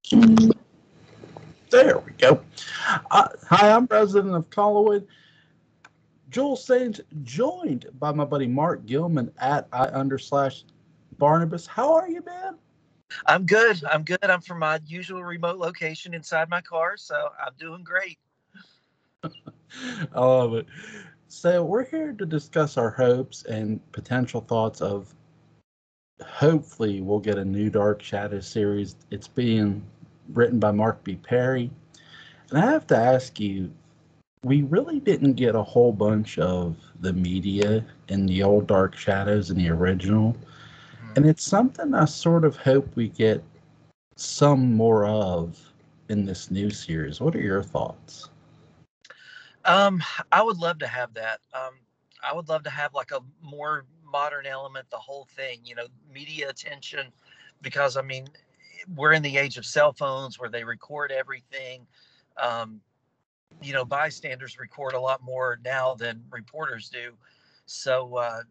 There we go. Hi, I'm President of Collinwood, Joel Sainz, joined by my buddy Mark Gillman at I_Barnabas. How are you, man? I'm good. I'm good. I'm from my usual remote location inside my car, so I'm doing great. I love it. So, we're here to discuss our hopes and potential thoughts of hopefully we'll get a new Dark Shadows series. It's being written by Mark B. Perry. And I have to ask you, we really didn't get a whole bunch of the media in the old Dark Shadows in the original. Mhm. And it's something I sort of hope we get some more of in this new series. What are your thoughts? Um, I would love to have that. I would love to have like a more modern element, the whole thing, media attention, because we're in the age of cell phones where they record everything. Um, bystanders record a lot more now than reporters do. So, I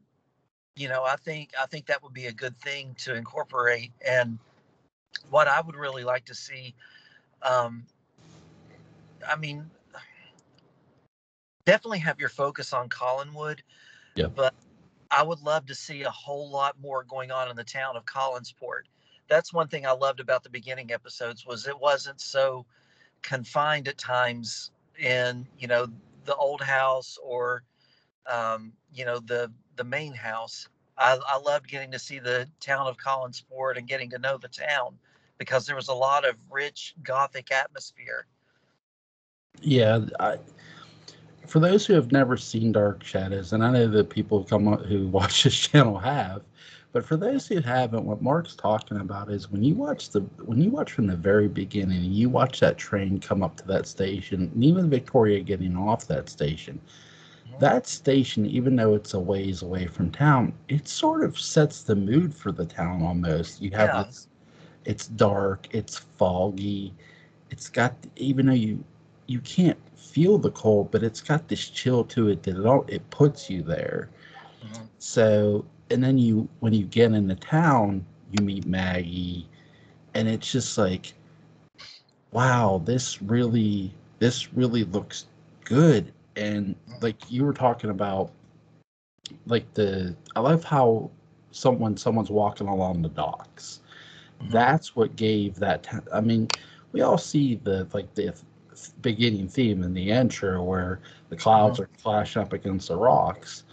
think that would be a good thing to incorporate. And what I would really like to see, um, I mean, definitely have your focus on Collinwood, Yep. but I would love to see a whole lot more going on in the town of Collinsport. That's one thing I loved about the beginning episodes was it wasn't so confined at times in, the old house or the main house. I loved getting to see the town of Collinsport and getting to know the town because there was a lot of rich gothic atmosphere. Yeah, for those who have never seen Dark Shadows, and I know that people who watch this channel have, but for those who haven't, what Mark's talking about is when you watch from the very beginning, and you watch that train come up to that station, and even Victoria getting off Mhm. that station, even though it's a ways away from town, it sort of sets the mood for the town almost. You have Yeah. this, it's dark, it's foggy, it's got, even though you can't feel the cold, but it's got this chill to it that it puts you there. Mhm. So, and then when you get into town, you meet Maggie, and it's just like, wow, this really looks good. And like you were talking about, like I love how someone's walking along the docks. Mhm. That's what gave I mean, we all see the beginning theme in the intro where the Mhm. clouds are flashing up against the rocks.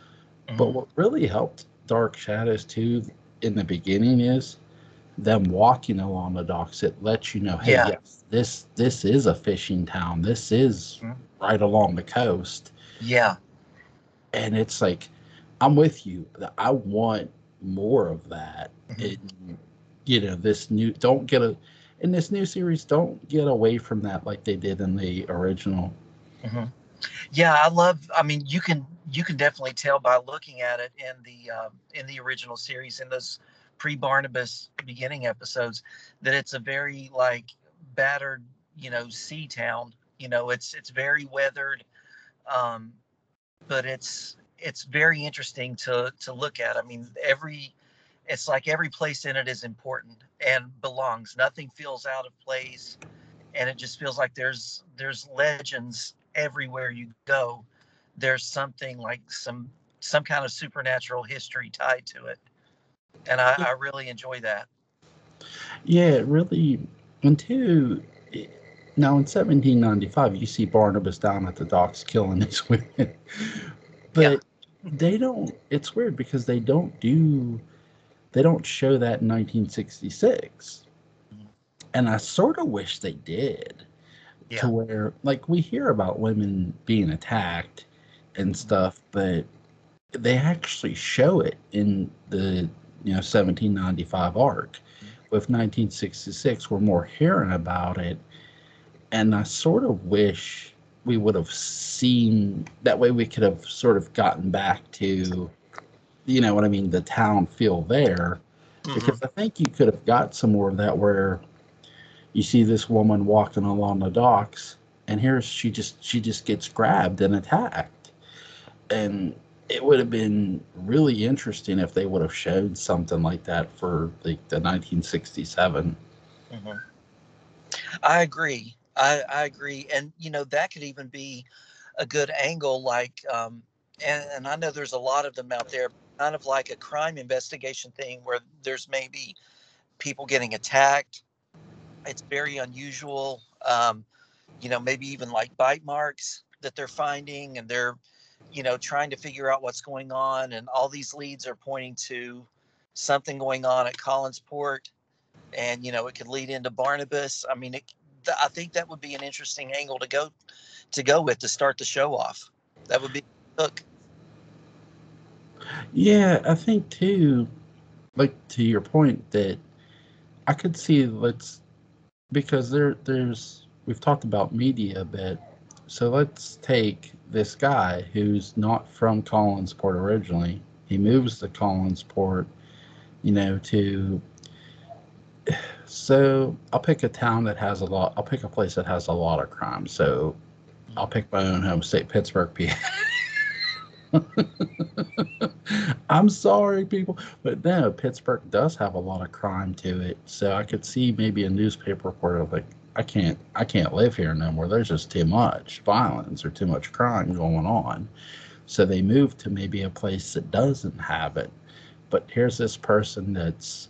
But Mhm. what really helped Dark Shadows 2 in the beginning is them walking along the docks. It lets you know, hey, Yeah. yes, this is a fishing town. This is Mhm. right along the coast. Yeah. And it's like, I'm with you. I want more of that. Mhm. In, this new don't get a in this new series, don't get away from that like they did in the original. Mhm. Yeah, I love. I mean, you can definitely tell by looking at it in the original series in those pre-Barnabas beginning episodes that it's a very like battered, sea town. It's very weathered, um, but it's very interesting to look at. I mean, it's like every place in it is important and belongs. Nothing feels out of place, and it just feels like there's legends everywhere you go. There's something like some kind of supernatural history tied to it, and I really enjoy that. Yeah, it really. Until now in 1795, you see Barnabas down at the docks killing these women, Yeah. but they don't. It's weird because they don't show that in 1966, and I sort of wish they did. To Yeah. where, like, we hear about women being attacked and stuff, but they actually show it in the 1795 arc. With 1966, we're more hearing about it, and I sort of wish we would have seen that way. We could have sort of gotten back to, what I mean, the town feel there, Hmm. because I think you could have got some more of that where you see this woman walking along the docks, and here she just gets grabbed and attacked. And it would have been really interesting if they would have showed something like that for the 1967. Hmm. I agree. I agree. And, that could even be a good angle, like, and I know there's a lot of them out there, kind of like a crime investigation thing where there's maybe people getting attacked. It's very unusual. Maybe even like bite marks that they're finding, and they're, trying to figure out what's going on. And all these leads are pointing to something going on at Collinsport, and, it could lead into Barnabas. I mean, I think that would be an interesting angle to go with to start the show off. That would be hook. Yeah, I think too, like to your point, that I could see because there's we've talked about media a bit. So let's take this guy who's not from Collinsport originally. He moves to Collinsport, to so I'll pick a town that has a lot. I'll pick a place that has a lot of crime. So I'll pick my own home state, Pittsburgh, PA. I'm sorry, people, but no, Pittsburgh does have a lot of crime to it. So I could see maybe a newspaper reporter like, I can't live here no more. There's just too much violence or too much crime going on. So they move to maybe a place that doesn't have it. But here's this person that's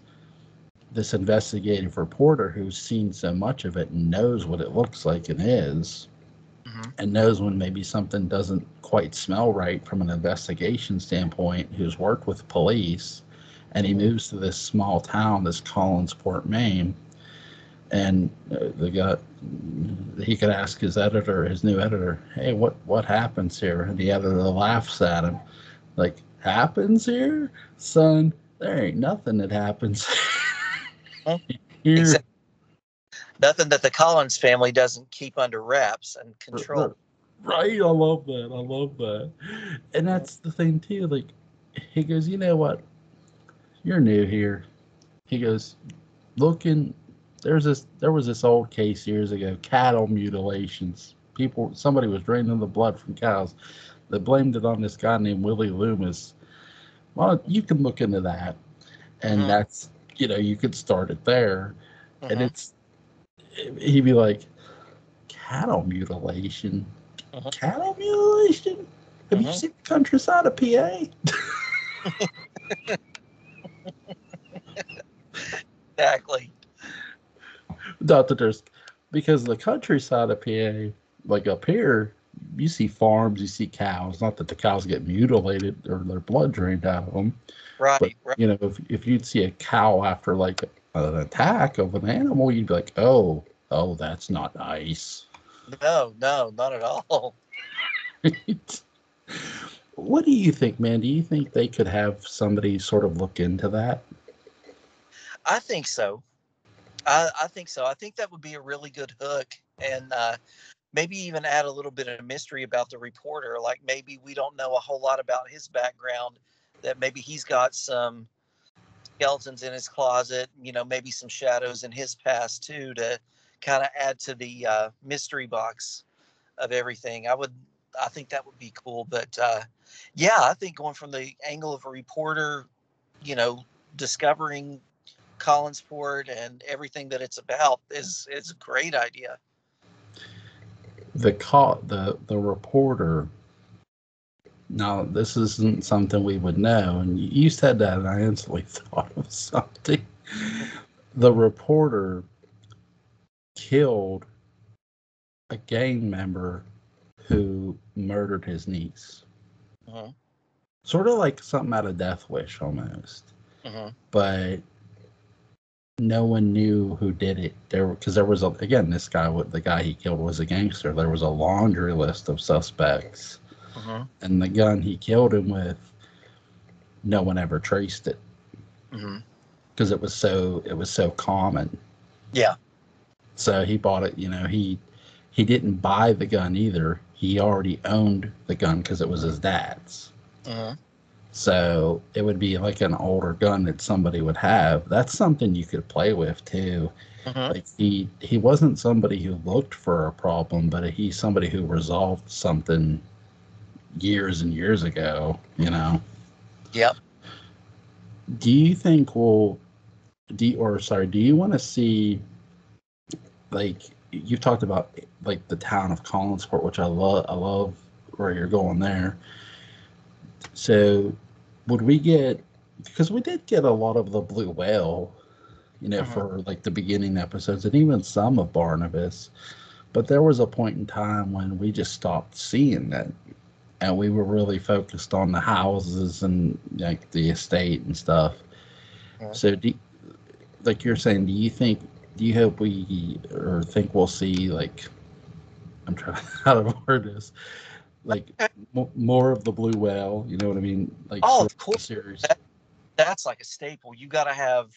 this investigative reporter who's seen so much of it and knows what it looks like and is, and knows when maybe something doesn't quite smell right from an investigation standpoint, who's worked with police, and he moves to this small town, this Collinsport, Maine, and he could ask his new editor, hey, what happens here? And the editor laughs at him, like, happens here? Son, there ain't nothing that happens here. Exactly. Nothing that the Collins family doesn't keep under wraps and control. Right. I love that. And that's the thing too. Like, he goes, you know what? You're new here. He goes, there was this old case years ago, cattle mutilations. Somebody was draining the blood from cows. They blamed it on this guy named Willie Loomis. Well, you can look into that. And that's, you could start it there. And he'd be like, cattle mutilation? Cattle mutilation? Have you seen the countryside of PA? Exactly. Not that because the countryside of PA, like up here, you see farms, you see cows. Not that the cows get mutilated or their blood drained out of them. Right. But, right. If you'd see a cow after like an attack of an animal, you'd be like, oh, that's not nice. No, not at all. What do you think, man? Do you think they could have somebody sort of look into that? I think so. I think so. I think that would be a really good hook, and maybe even add a little bit of mystery about the reporter. Like, maybe we don't know a whole lot about his background, that maybe he's got some skeletons in his closet, maybe some shadows in his past too, to kind of add to the mystery box of everything. I think that would be cool. But yeah, I think going from the angle of a reporter, discovering Collinsport and everything that it's about is a great idea. The reporter. Now, this isn't something we would know, and you said that, and I instantly thought of something. The reporter killed a gang member who murdered his niece. Sort of like something out of Death Wish, almost. But no one knew who did it. Because there was this guy, the guy he killed was a gangster. There was a laundry list of suspects. And the gun he killed him with, no one ever traced it. Because it was so common. Yeah. So he bought it. He didn't buy the gun either. He already owned the gun because it was his dad's. So it would be like an older gun that somebody would have. That's something you could play with too. Like he wasn't somebody who looked for a problem, but he's somebody who resolved something years and years ago. Yep. Do you think do you want to see, like, you've talked about like the town of Collinsport, which I love. I love where you're going there. So, would we get, because we did get a lot of the blue whale, Mhm. for like the beginning episodes and even some of Barnabas. But there was a point in time when we just stopped seeing that, and we were really focused on the houses and like the estate and stuff. Mhm. So, like you're saying, do you hope we or think we'll see like I'm trying how to word this like more of the blue whale? You know what I mean? Like Oh, throughout of course. the series. That's like a staple. You got to have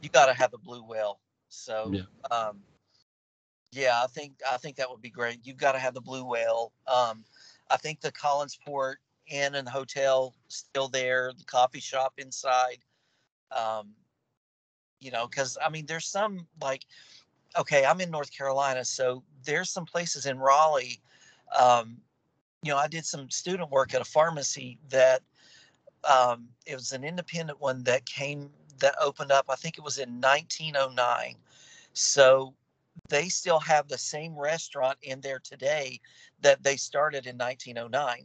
the blue whale. So, Yeah. yeah, I think that would be great. You've got to have the blue whale. I think the Collinsport Inn and Hotel still there. The coffee shop inside. Um, because I mean, there's some like, okay, I'm in North Carolina, so there's some places in Raleigh. Um, I did some student work at a pharmacy that it was an independent one that opened up. I think it was in 1909. So they still have the same restaurant in there today that they started in 1909.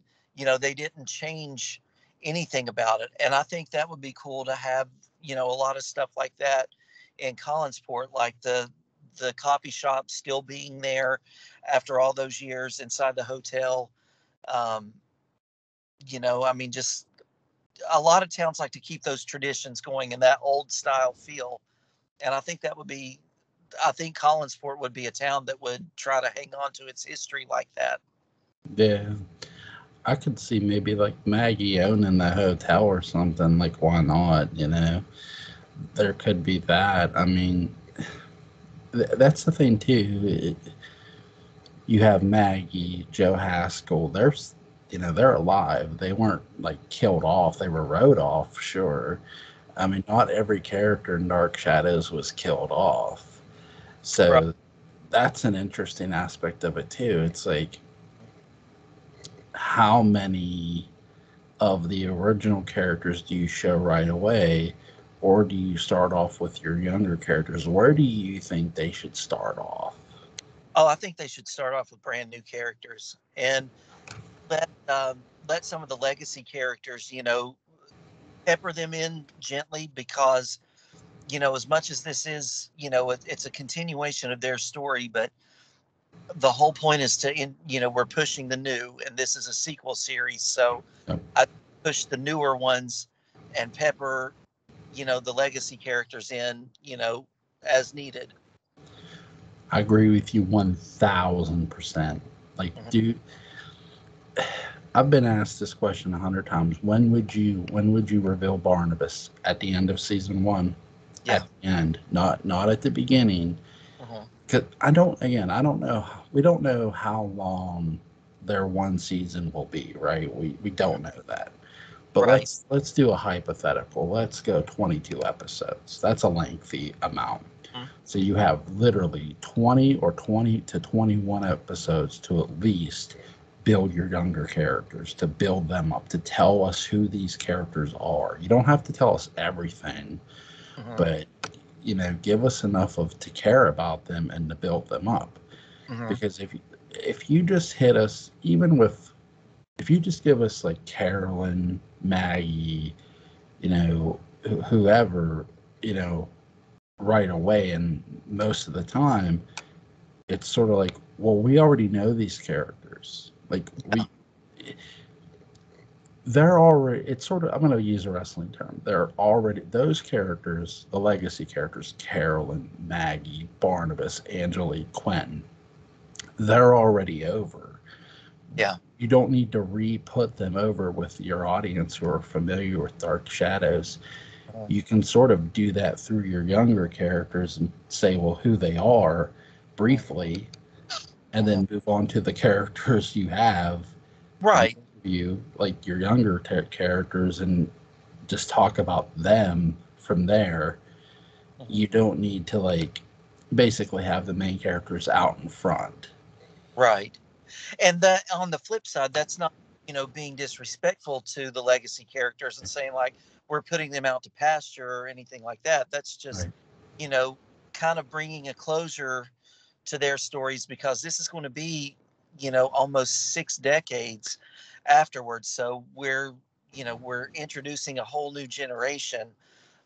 They didn't change anything about it. And I think that would be cool to have, a lot of stuff like that in Collinsport, like the coffee shop still being there after all those years inside the hotel. Um, I mean, just a lot of towns like to keep those traditions going in that old style feel. And I think Collinsport would be a town that would try to hang on to its history like that. Yeah. I could see maybe like Maggie owning the hotel or something. Like, why not? There could be that. I mean, that's the thing too. You have Maggie, Joe Haskell. They're alive. They weren't like killed off. They were wrote off, sure. I mean, not every character in Dark Shadows was killed off. Right. So that's an interesting aspect of it too. It's like how many of the original characters do you show right away, or do you start off with your younger characters? Where do you think they should start off? Oh, I think they should start off with brand new characters and let some of the legacy characters, pepper them in gently because as much as this is, it's a continuation of their story, but the whole point is we're pushing the new, and this is a sequel series, so Yep. I push the newer ones and pepper, the legacy characters in, as needed. I agree with you 1000%. Like, Mhm. dude, I've been asked this question 100 times. When would you reveal Barnabas at the end of season one? Yeah. At the end, not at the beginning. Mhm. Cause I don't know. We don't know how long their one season will be, right? We don't know that. But Right. let's do a hypothetical. Let's go 22 episodes. That's a lengthy amount. Mhm. So you have literally 20 or 20 to 21 episodes to at least build your younger characters, to build them up, to tell us who these characters are. You don't have to tell us everything, Mhm. but give us enough of to care about them and to build them up. Mhm. Because if you just hit us, even with if you just give us like Carolyn, Maggie, whoever, you know, right away, and most of the time, it's sort of like, well, we already know these characters. Like Yeah. they're already. It's sort of. I'm going to use a wrestling term. They're already those characters, the legacy characters, Carolyn, Maggie, Barnabas, Angelique, Quentin. They're already over. Yeah. You don't need to re-put them over with your audience who are familiar with Dark Shadows. Mhm. You can sort of do that through your younger characters and say, well, who they are briefly, and Mhm. then move on to the characters you have in Right. front of you, like your younger characters, and just talk about them from there. Mhm. You don't need to like basically have the main characters out in front. Right. And that on the flip side, that's not, being disrespectful to the legacy characters and saying like we're putting them out to pasture or anything like that. That's just, Right. you know, kind of bringing a closure to their stories, because this is going to be, almost 6 decades afterwards. So we're introducing a whole new generation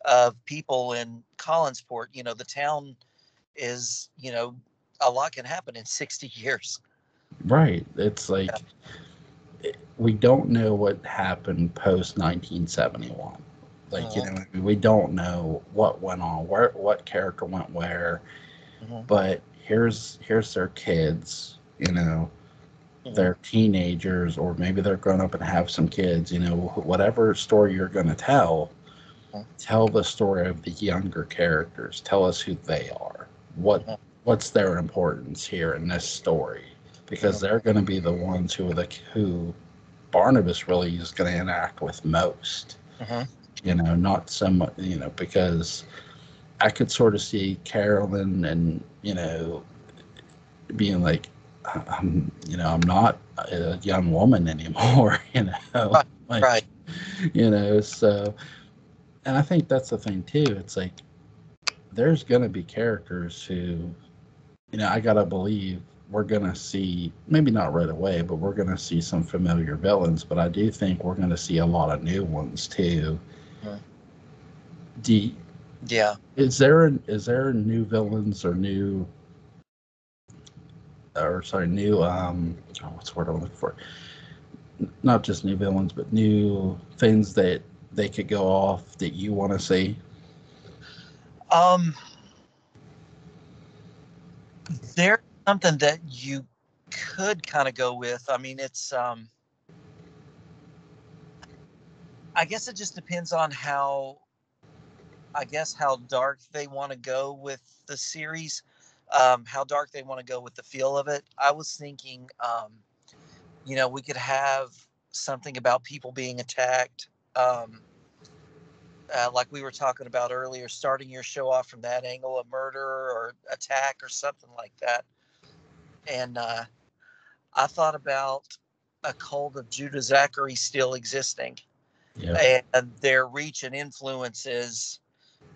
of people in Collinsport. The town is, a lot can happen in 60 years. Right. It's Yeah. like we don't know what happened post 1971. Like, Mhm, we don't know what went on, what character went where, mhm, but here's their kids, mhm, they're teenagers, or maybe they're grown up and have some kids, whatever story you're going to mhm, tell the story of the younger characters. Tell us who they are. mhm, What's their importance here in this story? Because mhm, they're going to be the ones who Barnabas really is going to interact with most. mhm. Not so much, because I could sort of see Carolyn and, being like, I'm not a young woman anymore, Right, like, right. so, and I think that's the thing too. It's like, there's going to be characters who, I got to believe we're going to see, maybe not right away, but we're going to see some familiar villains, but I do think we're going to see a lot of new ones too. Mhm. Do, Yeah. is there new villains or new what's the word I'm looking for? Not just new villains, but new things that they could go off that you want to see? Um, there's something that you could kind of go with. I mean, I guess it just depends on how dark they want to go with the series, how dark they want to go with the feel of it. I was thinking, we could have something about people being attacked, um, like we were talking about earlier, starting your show off from that angle, of murder or attack or something like that. And I thought about a cult of Judah Zachary still existing, Yep. and their reach and influence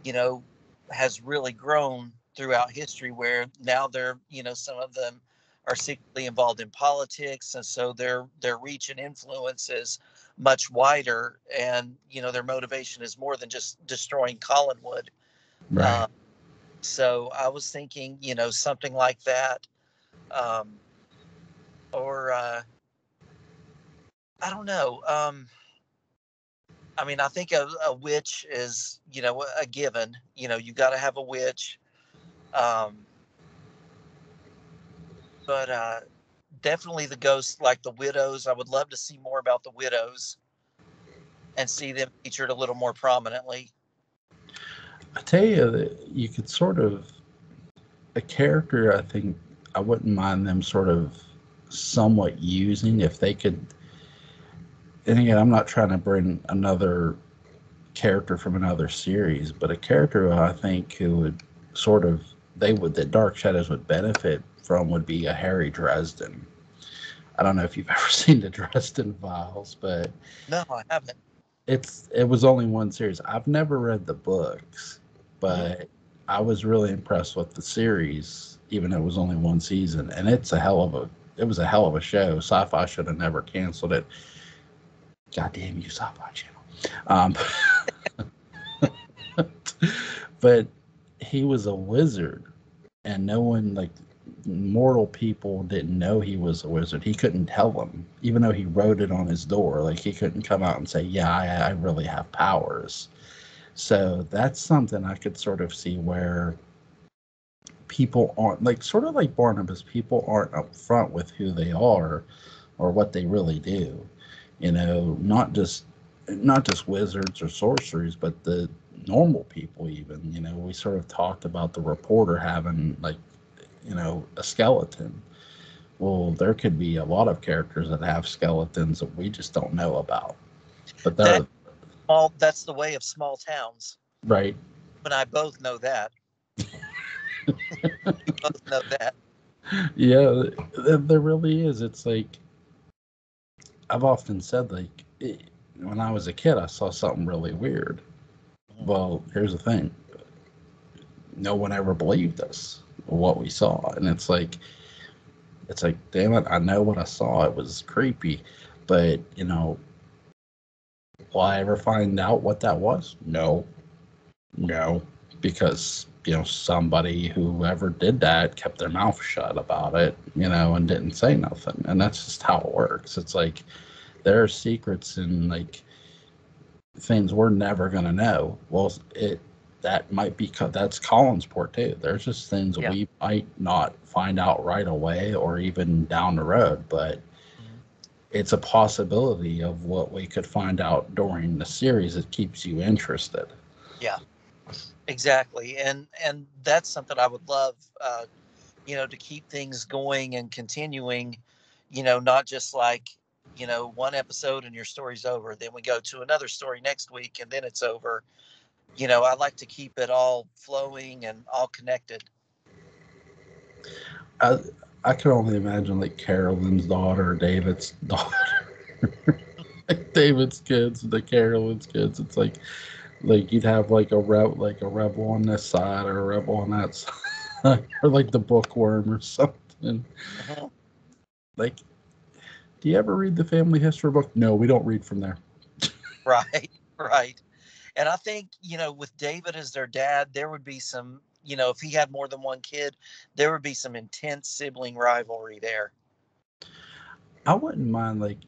you know, has really grown throughout history, where now some of them are secretly involved in politics. And so their reach and influence is much wider. And, their motivation is more than just destroying Collinwood. Right. Uh, so I was thinking, something like that. Um, or, I don't know. I mean, I think a witch is, a given. You got to have a witch. Um, but definitely the ghosts, like the widows. I would love to see more about the widows and see them featured a little more prominently. I tell you that you could sort of, a character, I think I wouldn't mind them sort of somewhat using if they could. And again, I'm not trying to bring another character from another series, but a character who I think who would sort of, that Dark Shadows would benefit from would be a Harry Dresden. I don't know if you've ever seen the Dresden Files, but No, I haven't. it was only one series. I've never read the books, Mhm. but I was really impressed with the series, even though it was only one season. And it was a hell of a show. Sci-Fi should have never canceled it. Goddamn you, Sci-Fi Channel. Um, but he was a wizard, and no one, like, mortal people didn't know he was a wizard. He couldn't tell them, even though he wrote it on his door. Like, he couldn't come out and say, "Yeah, I really have powers." So that's something I could sort of see where people aren't, like, sort of like Barnabas. People aren't upfront with who they are or what they really do. Not just wizards or sorceries, but the normal people even. We sort of talked about the reporter having, like, a skeleton. Well, there could be a lot of characters that have skeletons that we just don't know about. But That they're that's the way of small towns. right. And I both know that. We both know that. Yeah, there really is. It's like, I've often said, like, when I was a kid, I saw something really weird. Mhm. Well, here's the thing: no one ever believed us. what we saw. And it's like, damn it, I know what I saw. It was creepy. But, will I ever find out what that was? No. No. Because, somebody, whoever did that, kept their mouth shut about it, and didn't say nothing. And that's just how it works. It's like there are secrets and like things we're never gonna know. Well, that might be that's Collinsport too. There's just things Yeah. we might not find out right away or even down the road, but it's a possibility of what we could find out during the series. It keeps you interested. Yeah, exactly. And that's something I would love, to keep things going and continuing, not just like, one episode and your story's over. Then we go to another story next week and then it's over. I like to keep it all flowing and all connected. I I can only imagine like Carolyn's daughter, David's daughter, like David's kids, the Carolyn's kids. It's like you'd have like a rebel on this side or a rebel on that side, or like the bookworm or something. Mhm. Like, do you ever read the family history book? No, we don't read from there. Right, right. And I think, with David as their dad, there would be some, if he had more than one kid, there would be some intense sibling rivalry there. I wouldn't mind like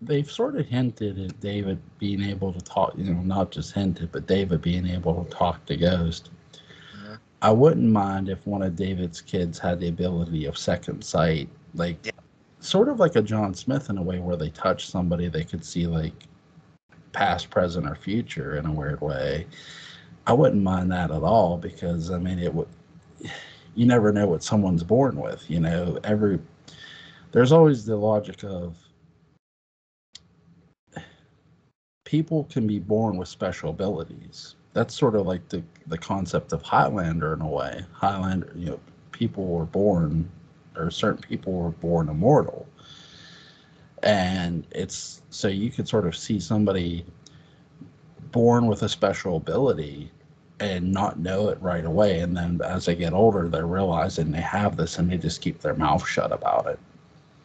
they've sort of hinted at David being able to talk, not just hinted, but David being able to talk to Ghost. Mhm. I wouldn't mind if one of David's kids had the ability of second sight, like Yeah. sort of like a John Smith in a way where they touch somebody, they could see like past, present, or future in a weird way. I wouldn't mind that at all because I mean it would. You never know what someone's born with. There's always the logic of people can be born with special abilities. That's sort of like the concept of Highlander in a way. Highlander, people were born, or certain people were born immortal. And it's so you could sort of see somebody born with a special ability and not know it right away. And then as they get older, they're realizing they have this and they just keep their mouth shut about it.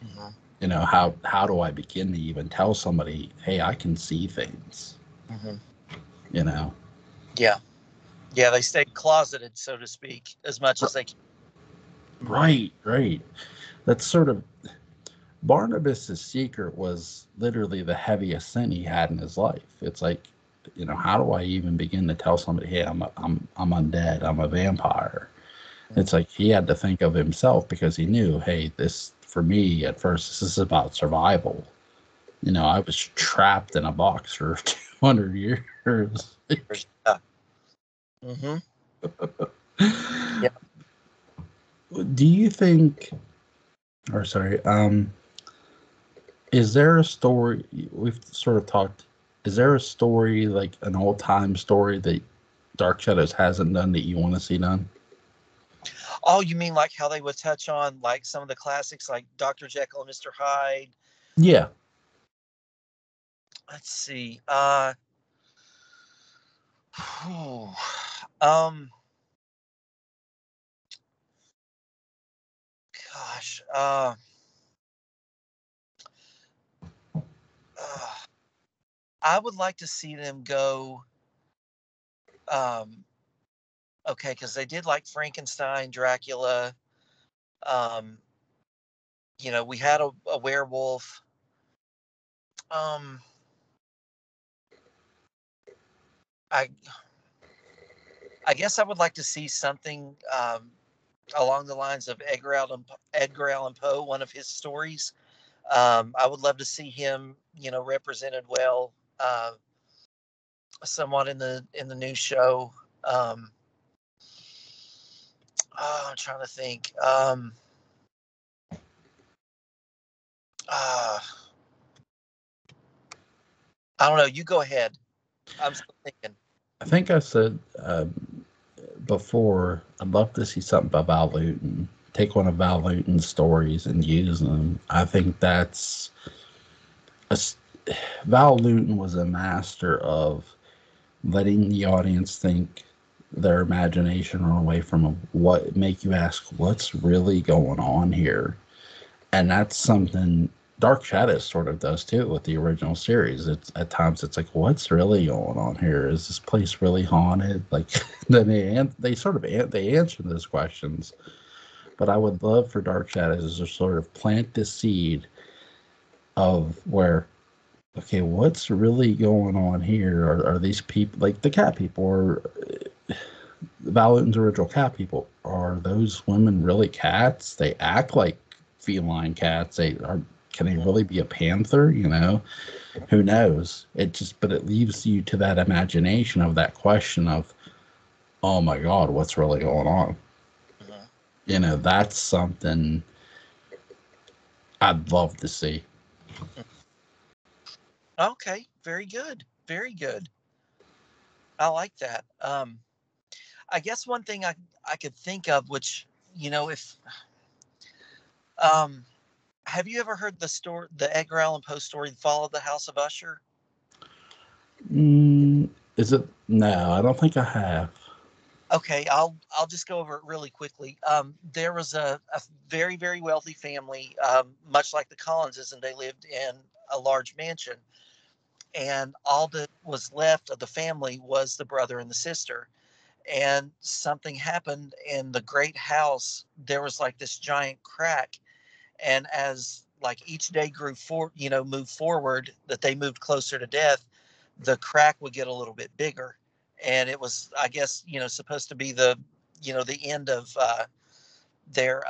Mhm. How do I begin to even tell somebody, hey, I can see things? Mhm. You know? Yeah. Yeah. They stay closeted, so to speak, as much as they can. Right, right. That's sort of Barnabas's secret was literally the heaviest sin he had in his life. It's like, how do I even begin to tell somebody, hey, I'm undead, I'm a vampire? It's like he had to think of himself because he knew, hey, this for me at first, this is about survival. I was trapped in a box for 200 years. Yeah. Mm-hmm. Yeah. Do you think, or sorry, is there a story we've sort of talked? Is there a story like an old time story that Dark Shadows hasn't done that you want to see done? Oh, you mean like how they would touch on like some of the classics like Dr. Jekyll and Mr. Hyde? Yeah. Let's see. Um, gosh. Uh, I would like to see them go. Um, okay, because they did like Frankenstein, Dracula. Um, we had a werewolf. Um, I I guess I would like to see something along the lines of Edgar Allan Poe, one of his stories. I would love to see him, represented well, somewhat in the new show. Um, I'm trying to think. Uh, I don't know. You go ahead. I'm still thinking. I think I said before, I'd love to see something about Val Luton. Take one of Val Luton's stories and use them. I think that's a, Val Luton was a master of letting the audience think their imagination run away from them, what make you ask what's really going on here. And that's something Dark Shadows sort of does too with the original series. It's at times it's like, what's really going on here? Is this place really haunted? Like, then they sort of they answer those questions. But I would love for Dark Shadows to sort of plant this seed of where, okay, what's really going on here? Are these people like the cat people or Val Newton's original cat people? Are those women really cats? They act like feline cats. They are. Can they really be a panther? You know, who knows? But it leaves you to that imagination of that question of, oh my God, what's really going on? Mhm. You know, that's something I'd love to see. Okay, very good. Very good. I like that. I guess one thing I could think of, which, if um, have you ever heard the Edgar Allan Poe story, "The Fall of the House of Usher"? Mm, is it? No, I don't think I have. Okay, I'll just go over it really quickly. There was a very very wealthy family, much like the Collinses, and they lived in a large mansion. And all that was left of the family was the brother and the sister. And something happened in the great house. There was like this giant crack, and as like each day moved forward, that they moved closer to death, the crack would get a little bit bigger. And it was, I guess, supposed to be the end of their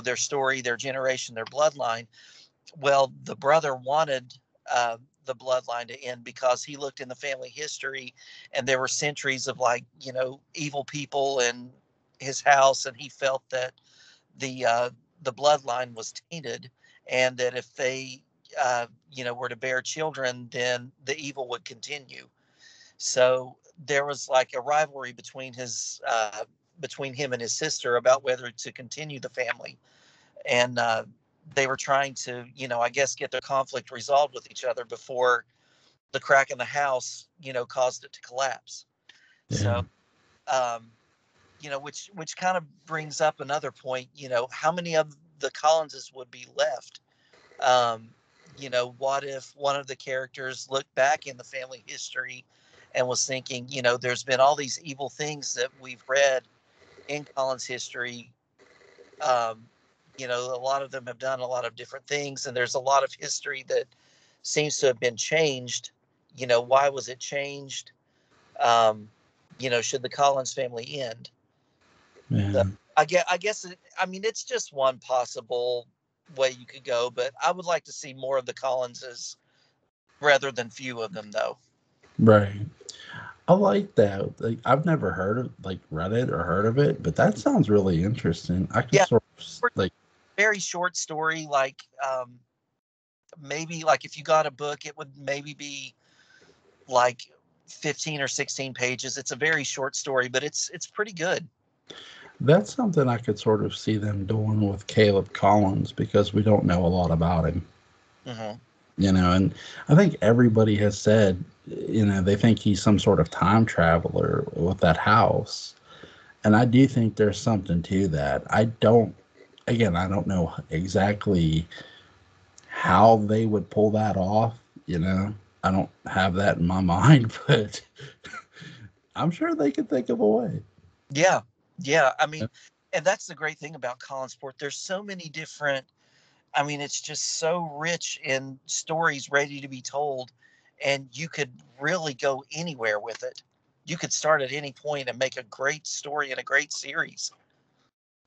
their story, their generation, their bloodline. Well, the brother wanted the bloodline to end because he looked in the family history, and there were centuries of, like, evil people in his house, and he felt that the uh, the bloodline was tainted, and that if they were to bear children, then the evil would continue. So there was like a rivalry between him and his sister about whether to continue the family. And they were trying to, I guess, get their conflict resolved with each other before the crack in the house, caused it to collapse. Yeah, So, um, which kind of brings up another point. How many of the Collinses would be left? Um, what if one of the characters looked back in the family history and was thinking, there's been all these evil things that we've read in Collins' history. Um, a lot of them have done a lot of different things, and there's a lot of history that seems to have been changed. Why was it changed? Um, should the Collins family end? So yeah. I mean, it's just one possible way you could go, but I would like to see more of the Collinses rather than few of them, though. Right. I like that. Like, I've never heard of like read it or heard of it, but that sounds really interesting. I could Yeah, sort of like, very short story, like maybe like if you got a book, it would maybe be like 15 or 16 pages. It's a very short story, but it's pretty good. that's something I could sort of see them doing with Caleb Collins because we don't know a lot about him. Hmm. You know, and I think everybody has said, they think he's some sort of time traveler with that house. And I do think there's something to that. I don't know exactly how they would pull that off, you know. I don't have that in my mind, but I'm sure they could think of a way. Yeah, yeah. I mean, and that's the great thing about Collinsport. There's so many different. I mean, it's just so rich in stories ready to be told, and you could really go anywhere with it. You could start at any point and make a great story and a great series.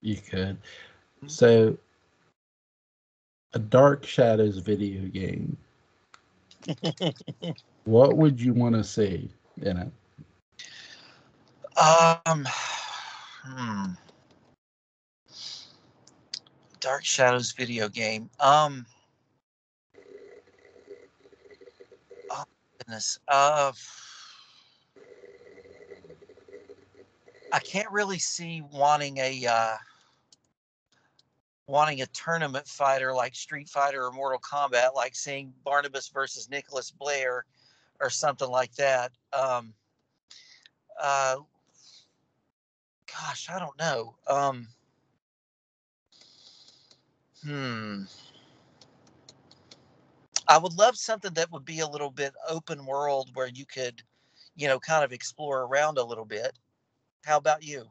You could. So, a Dark Shadows video game. What would you want to see in it? Um, hmm, Dark Shadows video game. Oh goodness. I can't really see wanting a tournament fighter like Street Fighter or Mortal Kombat, like seeing Barnabas versus Nicholas Blair or something like that. Gosh, I don't know. Hmm. I would love something that would be a little bit open world where you could, kind of explore around a little bit. How about you?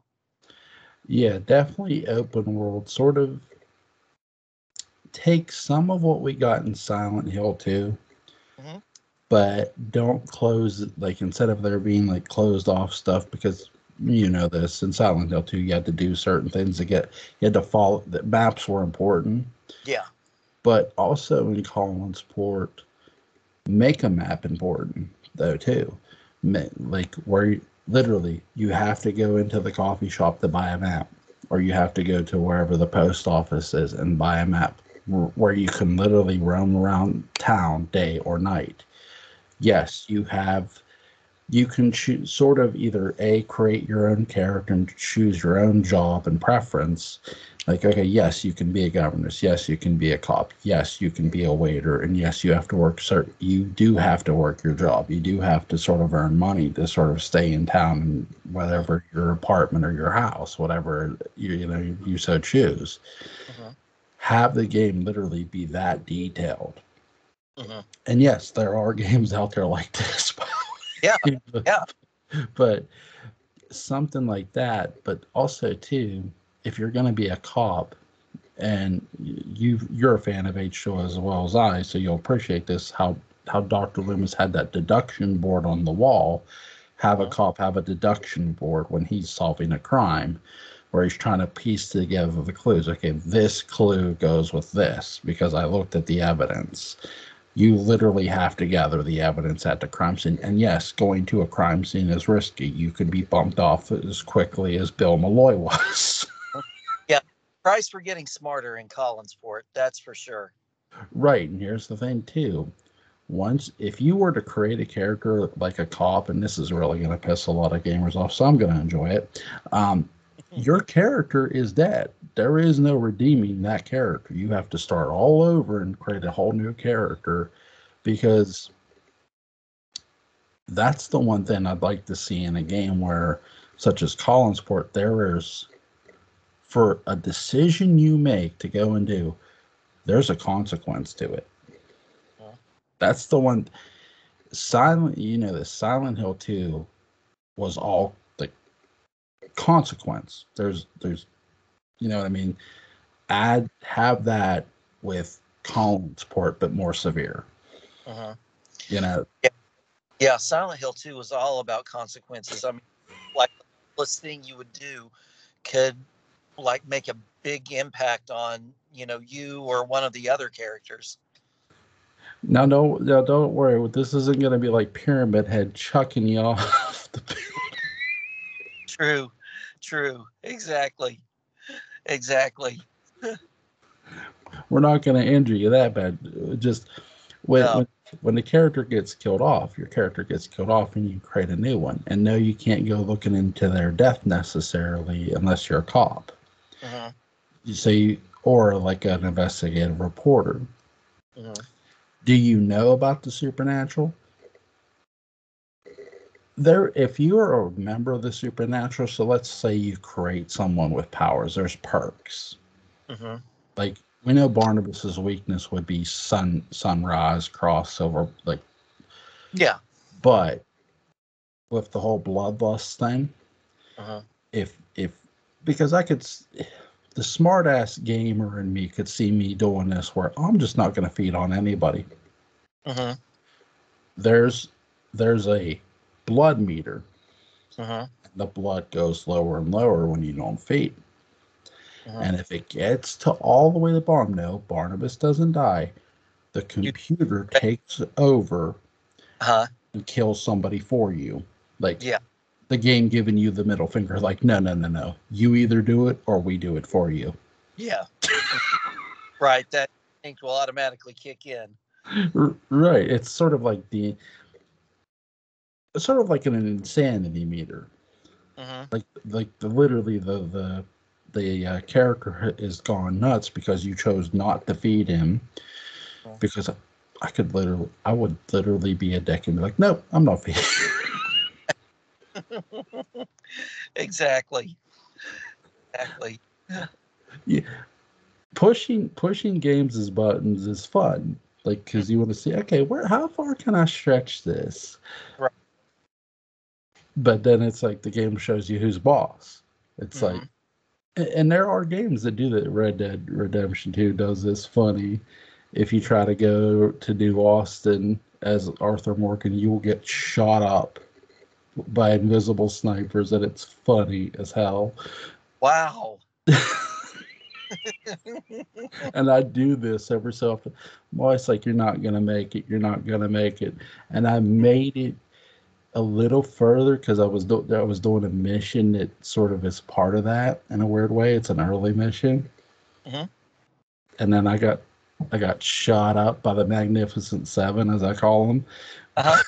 Yeah, definitely open world. Sort of take some of what we got in Silent Hill 2, Hmm. but don't close it. Like, instead of there being like closed off stuff, because you know this in Silent Hill 2, you had to do certain things to get, you had to follow, that maps were important, Yeah. but also in Collinsport, make a map important though too. Like, where literally you have to go into the coffee shop to buy a map, or you have to go to wherever the post office is and buy a map, where you can literally roam around town day or night. Yes, you can choose, sort of, either a create your own character and choose your own job and preference. Like, okay, yes, you can be a governess, yes, you can be a cop, yes, you can be a waiter, and yes, you have to work certain, you do have to work your job, you do have to sort of earn money to sort of stay in town, and whatever your apartment or your house, whatever you so choose. Hmm. Have the game literally be that detailed. Hmm. And yes, there are games out there like this, Yeah. Yeah. but something like that. But also too, if you're going to be a cop, and you're a fan of H2O as well as I, so you'll appreciate this, how Dr. Loomis had that deduction board on the wall. Have a Hmm. cop have a deduction board when he's solving a crime, where he's trying to piece together the clues. Okay, this clue goes with this because I looked at the evidence. You literally have to gather the evidence at the crime scene. And yes, going to a crime scene is risky. You could be bumped off as quickly as Bill Malloy was. Yeah. Price for getting smarter in Collinsport, that's for sure. Right. And here's the thing, too. Once, if you were to create a character like a cop, and this is really going to piss a lot of gamers off, so I'm going to enjoy it. Your character is dead. There is no redeeming that character. You have to start all over and create a whole new character, because that's the one thing I'd like to see in a game where, such as Collinsport, there is, for a decision you make to go and do, there's a consequence to it. Mhm. That's the one. The Silent Hill 2 was all the consequence. There's you know what I mean? Have that with Collinsport, but more severe. Mhm. You know, Yeah. Yeah. Silent Hill 2 was all about consequences. I mean, like the littlest thing you would do could like make a big impact on, you or one of the other characters. now don't worry. This isn't going to be like Pyramid Head chucking you off the. True. True. Exactly. Exactly. We're not going to injure you that bad. Just when No. when when the character gets killed off, your character gets killed off, and you create a new one. And no, you can't go looking into their death necessarily unless you're a cop. Hmm. You say, or like an investigative reporter. Hmm. Do you know about the supernatural? There, if you are a member of the supernatural, so let's say you create someone with powers, there's perks. Hmm. Like, we know Barnabas's weakness would be sunrise, cross, silver, like, Yeah. but with the whole bloodlust thing, Hmm. if because the smart ass gamer in me could see me doing this, where I'm just not going to feed on anybody. Hmm. There's a blood meter. Hmm. The blood goes lower and lower when you don't feed. Hmm. And if it gets to all the way to the bottom, no, Barnabas doesn't die. The You. computer takes over Huh. and kills somebody for you. Like, Yeah. the game giving you the middle finger, like, no, no, no, no. You either do it or we do it for you. Yeah. Right. That instinct will automatically kick in. Right. It's sort of like an insanity meter. Hmm. Like literally the character is gone nuts because you chose not to feed him. Because I would literally be a dick and be like, nope, I'm not feeding. Exactly. Exactly. Yeah, pushing games' buttons is fun. Like, because you want to see, okay, how far can I stretch this? Right. But then it's like the game shows you who's boss. It's like, Mhm. and there are games that do that. Red Dead Redemption 2 does this funny. If you try to go to New Austin as Arthur Morgan, you will get shot up by invisible snipers, and it's funny as hell. Wow. And I do this every so often. My wife's like, "You're not gonna make it. You're not gonna make it." And I made it a little further because I was doing a mission that sort of is part of that in a weird way. It's an early mission, Mhm. and then I got shot up by the Magnificent Seven, as I call them. Uh-huh.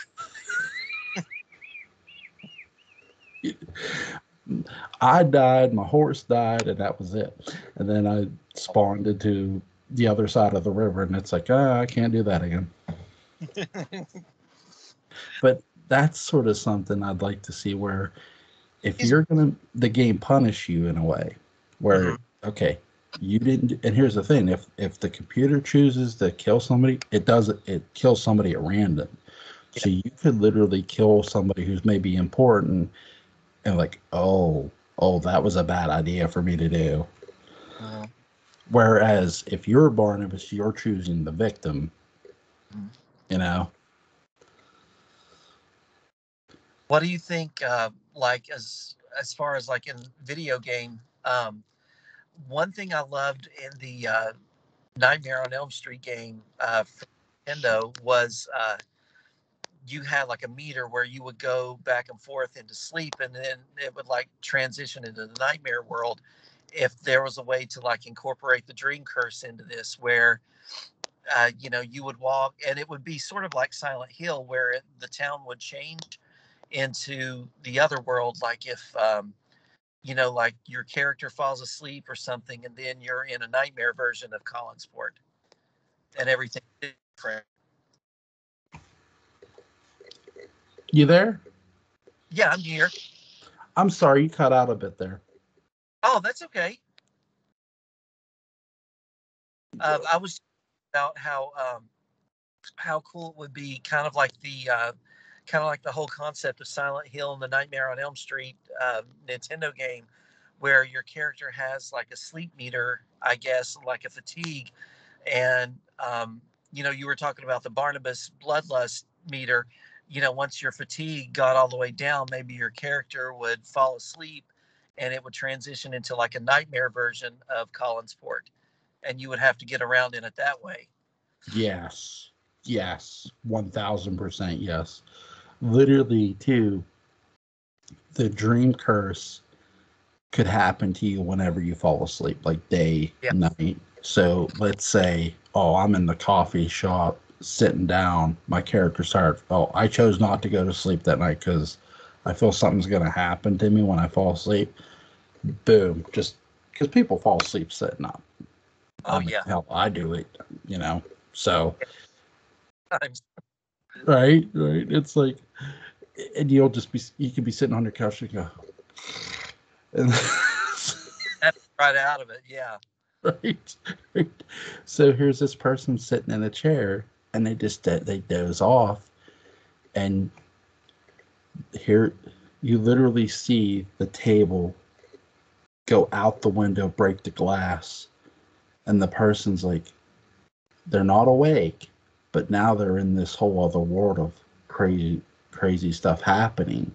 I died, my horse died, and that was it. And then I spawned into the other side of the river, and it's like, I can't do that again. But that's sort of something I'd like to see where if He's you're gonna the game punish you in a way where Mhm. okay, you didn't, and here's the thing, if the computer chooses to kill somebody, it kills somebody at random. Yeah. So you could literally kill somebody who's maybe important and like, oh, that was a bad idea for me to do. Mhm. Whereas if you're Barnabas, you're choosing the victim, Mhm. you know? What do you think, like as far as like in video game, one thing I loved in the Nightmare on Elm Street game for Nintendo was you had like a meter where you would go back and forth into sleep, and then it would like transition into the nightmare world. If there was a way to like incorporate the dream curse into this, where you would walk, and it would be sort of like Silent Hill, where the town would change into the other world, like if like your character falls asleep or something, and then you're in a nightmare version of Collinsport, and everything is different. You there? Yeah, I'm here. I'm sorry, you cut out a bit there. Oh, that's okay. I was about how cool it would be, kind of like the whole concept of Silent Hill and the Nightmare on Elm Street Nintendo game, where your character has like a sleep meter, I guess, like a fatigue, and you were talking about the Barnabas bloodlust meter. Once your fatigue got all the way down, maybe your character would fall asleep, and it would transition into like a nightmare version of Collinsport, and you would have to get around in it that way. Yes. Yes. 1000% yes. Literally, too, the dream curse could happen to you whenever you fall asleep, like day, Yeah. night. So let's say, oh, I'm in the coffee shop sitting down. My character's tired. Oh, I chose not to go to sleep that night because I feel something's going to happen to me when I fall asleep. Boom. Just because people fall asleep sitting up. I Oh mean, yeah. hell, I do it, you know. So, Times. right. It's like, and you could be sitting on your couch and go, and Right out of it. Yeah. right, right. So here's this person sitting in a chair, and they doze off, and here you literally see the table go out the window, break the glass, and the person's like, they're not awake, but now they're in this whole other world of crazy stuff happening.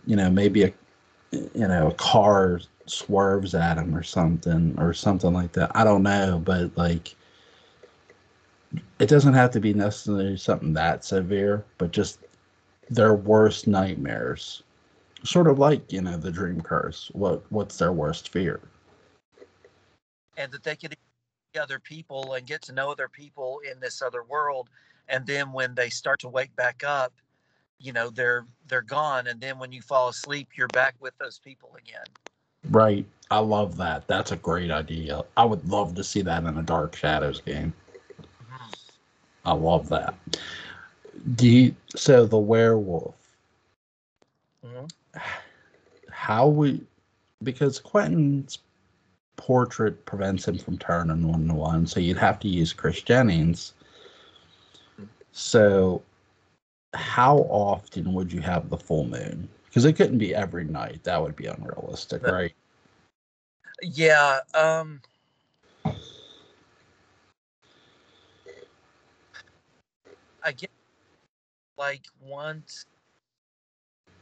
Maybe a car swerves at them or something like that. I don't know, but like it doesn't have to be necessarily something that severe, but just their worst nightmares. Sort of like, the dream curse. What's their worst fear? And that they could see other people and get to know other people in this other world, and then when they start to wake back up, they're gone, and then when you fall asleep, you're back with those people again. Right. I love that. That's a great idea. I would love to see that in a Dark Shadows game. Mhm. I love that. So the werewolf. Hmm. How would, because Quentin's portrait prevents him from turning 1 to 1, so you'd have to use Chris Jennings. So how often would you have the full moon? Because it couldn't be every night. That would be unrealistic, right? Yeah. I get like once.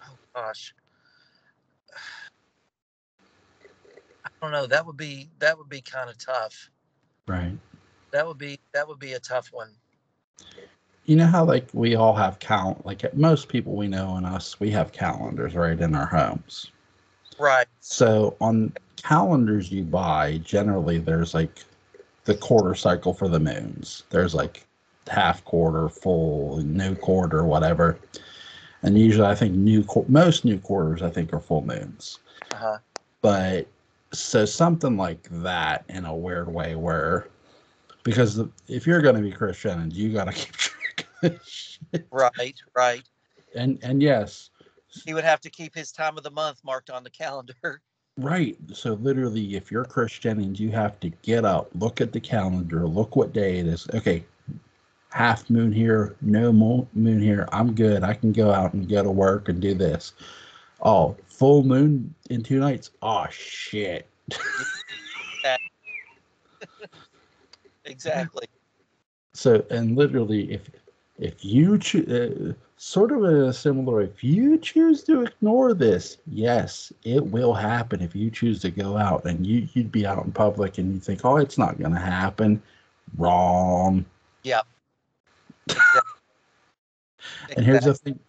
Oh gosh, I don't know. That would be kind of tough. Right. That would be a tough one. You know how like we all have like most people we know and us, we have calendars right in our homes. Right. So on calendars you buy, generally there's like the quarter cycle for the moons. There's like half quarter, full, new quarter, whatever. And usually I think most new quarters I think are full moons. Uh-huh. But so something like that in a weird way where, because if you're going to be Christian, you got to keep track of this shit. Right. And yes, he would have to keep his time of the month marked on the calendar. right. So literally, if you're Christian, you have to get up, look at the calendar, look what day it is. Okay, half moon here, no moon here. I'm good. I can go out and go to work and do this. Oh, full moon in 2 nights. Oh shit. Exactly. So, and literally, if you sort of a similar, if you choose to ignore this, yes, it will happen. If you choose to go out and you'd be out in public and you think, oh, it's not going to happen. Wrong. Yep. Exactly. And here's the thing: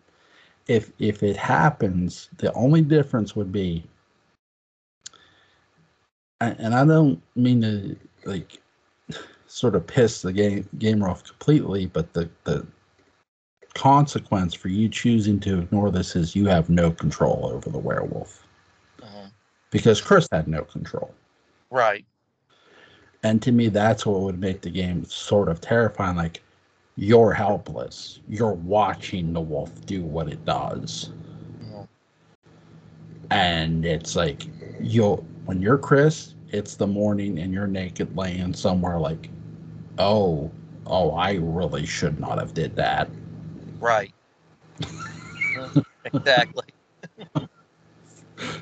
if it happens, the only difference would be, and I don't mean to like sort of piss the gamer off completely, but the consequence for you choosing to ignore this is you have no control over the werewolf. Because Chris had no control. Right. And to me, that's what would make the game sort of terrifying. Like, you're helpless. You're watching the wolf do what it does. And it's like, when you're Chris, it's the morning and you're naked laying somewhere like, oh, I really should not have did that. Right. Exactly.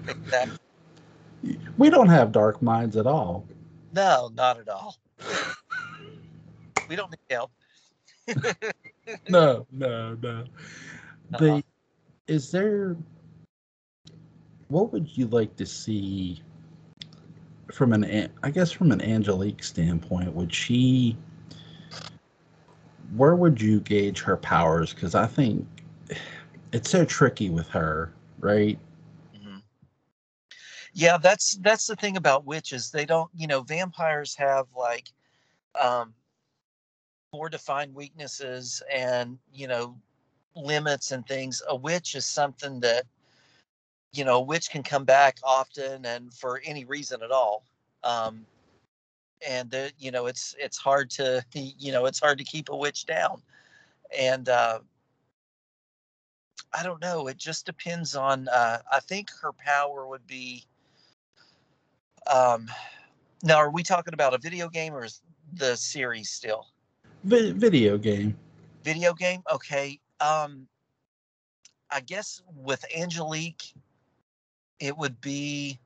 Exactly. We don't have dark minds at all. No, not at all. We don't need help. No. But is there, what would you like to see from from an Angelique standpoint? Where would you gauge her powers? Because I think it's so tricky with her, right? Yeah, that's the thing about witches. They don't, vampires have like more defined weaknesses and, limits and things. A witch is something that, a witch can come back often and for any reason at all. And it's hard to, it's hard to keep a witch down. And I don't know. It just depends on. I think her power would be. Now, are we talking about a video game or is the series still? Video game. Video game. Okay. I guess with Angelique, it would be.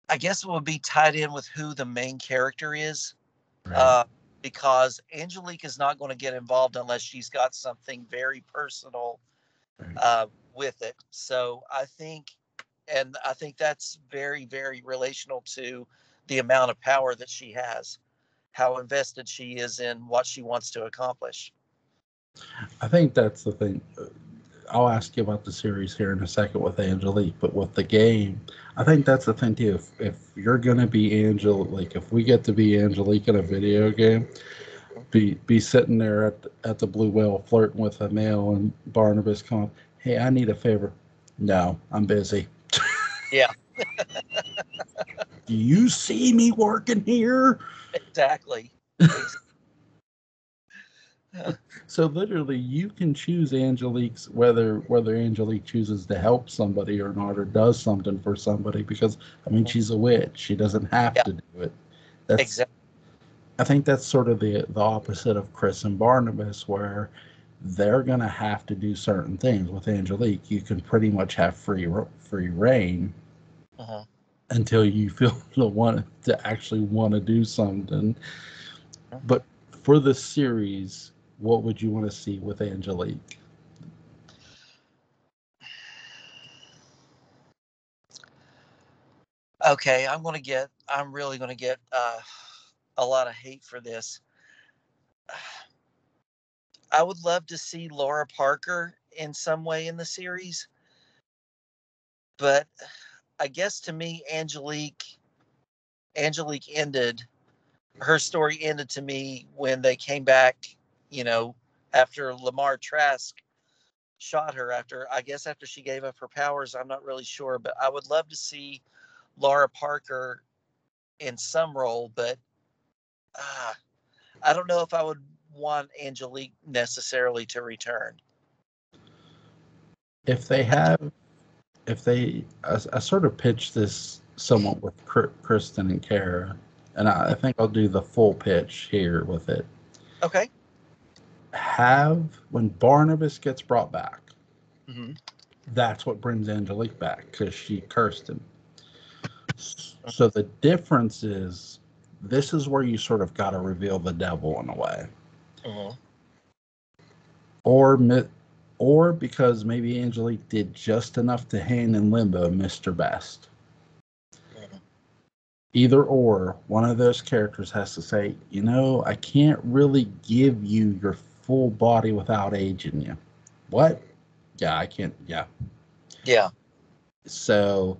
I guess it would be tied in with who the main character is. Right. Because Angelique is not going to get involved unless she's got something very personal with it. So I think that's very, very relational to the amount of power that she has, how invested she is in what she wants to accomplish. I think that's the thing. I'll ask you about the series here in a second with Angelique, but with the game, I think that's the thing too. If you're gonna be Angelique, if we get to be Angelique in a video game, be sitting there at the Blue Whale flirting with a male and Barnabas calling, hey, I need a favor. No, I'm busy. Yeah. Do you see me working here? Exactly. So literally, you can choose Angelique's whether Angelique chooses to help somebody or not, or does something for somebody. Because I mean, she's a witch; she doesn't have Yeah, to do it. That's exactly. I think that's sort of the opposite of Chris and Barnabas, where they're gonna have to do certain things. With Angelique, you can pretty much have free reign Uh-huh. until you feel the want to actually want to do something. But for the series, what would you want to see with Angelique? Okay, I'm really gonna get a lot of hate for this. I would love to see Laura Parker in some way in the series, but I guess to me, Angelique ended her story ended to me when they came back, you know, after Lamar Trask shot her after she gave up her powers. I'm not really sure, but I would love to see Laura Parker in some role, but uh, I don't know if I would want Angelique necessarily to return. If they have, if they, I sort of pitched this somewhat with Kristen and Kara, and I think I'll do the full pitch here with it. Okay. Have when Barnabas gets brought back, Mm-hmm. that's what brings Angelique back because she cursed him. So the difference is, this is where you sort of got to reveal the devil in a way, Mm-hmm. or or because maybe Angelique did just enough to hang in limbo Mr. Best. Mm-hmm. Either or, one of those characters has to say, you know, I can't really give you your full body without aging you. What? Yeah, I can't. Yeah. Yeah. So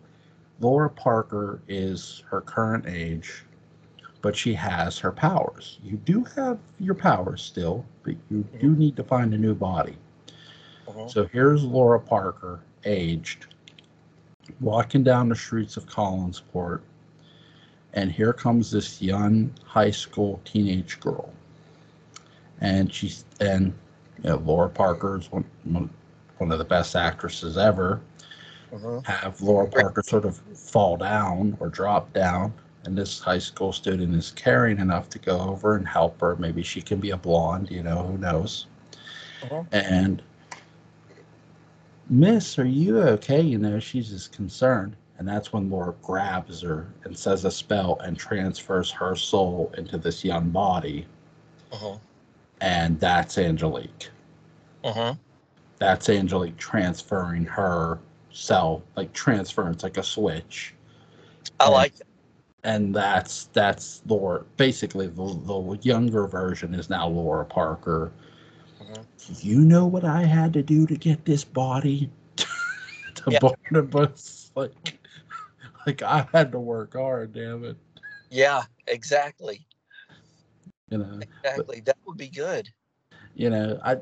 Laura Parker is her current age, but she has her powers. You do have your powers still, but you Mm-hmm. do need to find a new body. Mm-hmm. So here's Laura Parker, aged, walking down the streets of Collinsport, and here comes this young high school teenage girl, and you know, Laura Parker is one of the best actresses ever. Mm-hmm. Have Laura Great. Parker sort of fall down or drop down, and this high school student is caring enough to go over and help her. Maybe she can be a blonde, you know, who knows? Mm-hmm. And Miss, are you okay? You know, she's just concerned. And that's when Laura grabs her and says a spell and transfers her soul into this young body. Mm-hmm. And that's Angelique. Mm-hmm. That's Angelique transferring her self, like transferring, it's like a switch. I And like that. that's Laura. Basically, the younger version is now Laura Parker. Mm-hmm. You know what I had to do to get this body to Yeah. Barnabas? Like I had to work hard, damn it. Yeah. Exactly. You know, but Exactly. That would be good. you know, I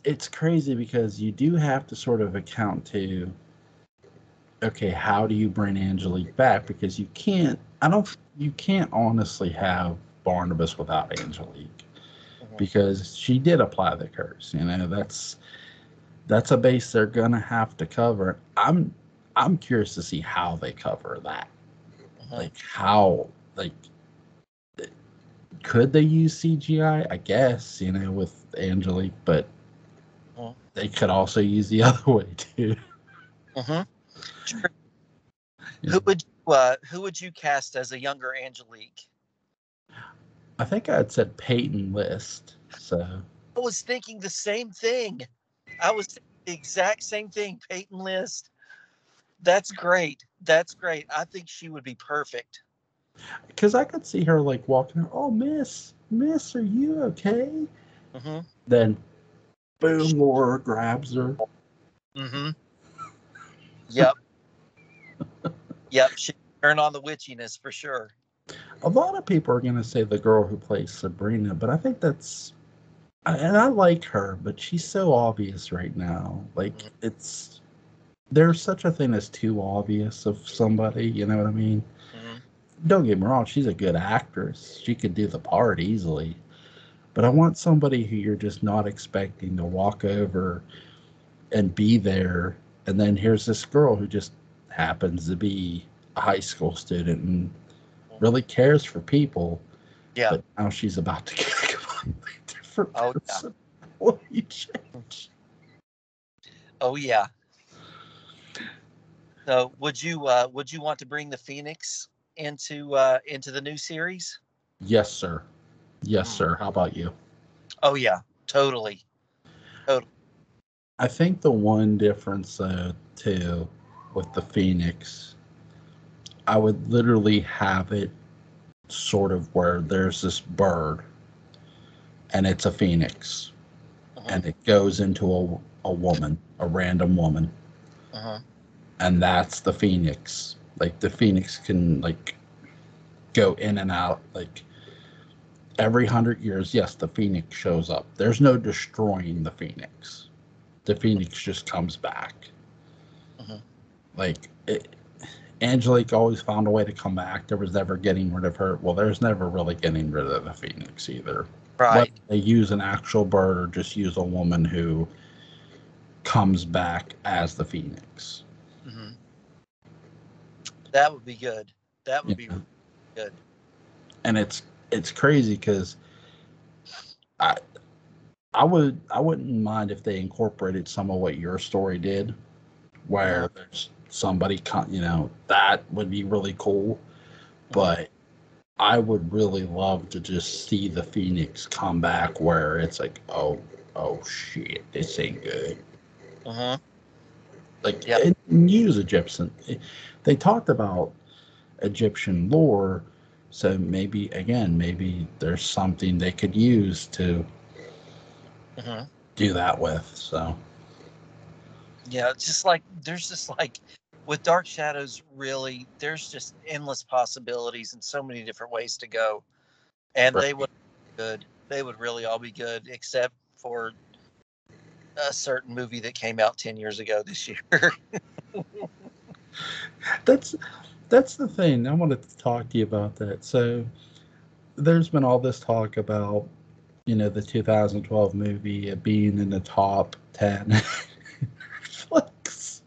it's crazy because you do have to sort of account to, okay, how do you bring Angelique back? Because you can't honestly have Barnabas without Angelique Mm-hmm. because she did apply the curse. You know, that's a base they're gonna have to cover. I'm curious to see how they cover that. Mm-hmm. Like how like could they use CGI? I guess, you know, with Angelique, but Mm-hmm. they could also use the other way too. Mm-hmm. Sure. You know, Who would you cast as a younger Angelique? I think I had said Peyton List. So I was thinking the same thing. I was thinking the exact same thing. Peyton List. That's great. That's great. I think she would be perfect. because I could see her like walking. Oh, Miss, are you okay? Mm-hmm. Then boom, Laura grabs her. Mm-hmm. Yep. Yep. She turn on the witchiness for sure. A lot of people are gonna say the girl who plays Sabrina, but I think and I like her, but she's so obvious right now. Like there's such a thing as too obvious of somebody. You know what I mean? Mm-hmm. Don't get me wrong, she's a good actress. She could do the part easily. But I want somebody who you're just not expecting to walk over and be there. And then here's this girl who just happens to be a high school student and really cares for people. Yeah. But now she's about to get a completely different Oh, personality change. Oh yeah. So would you want to bring the Phoenix into the new series? Yes, sir. Yes, sir. How about you? Oh yeah, totally. Totally. I think the one difference, too, with the Phoenix, I would literally have it sort of where there's this bird and it's a phoenix Uh-huh. and it goes into a woman, a random woman. Uh-huh. And that's the phoenix. Like the phoenix can like go in and out like every 100 years. Yes, the phoenix shows up. There's no destroying the phoenix. The phoenix just comes back. Uh-huh. Like Angelique always found a way to come back. There was never getting rid of her. Well, there's never really getting rid of the phoenix either. Right. Whether they use an actual bird or just use a woman who comes back as the phoenix. Mm-hmm. That would be good. That would be Yeah. good. And it's crazy because I wouldn't mind if they incorporated some of what your story did, where there's somebody, that would be really cool. But I would really love to just see the Phoenix come back where it's like, oh shit, this ain't good. Uh-huh. Like, Yep. and use Egyptian. They talked about Egyptian lore, so maybe there's something they could use to do that with. So Yeah, it's just like there's just like with Dark Shadows, really, there's just endless possibilities and so many different ways to go. And they would be good. They would really all be good, except for a certain movie that came out 10 years ago this year. that's the thing. I wanted to talk to you about that. So there's been all this talk about, the 2012 movie being in the top 10. Netflix.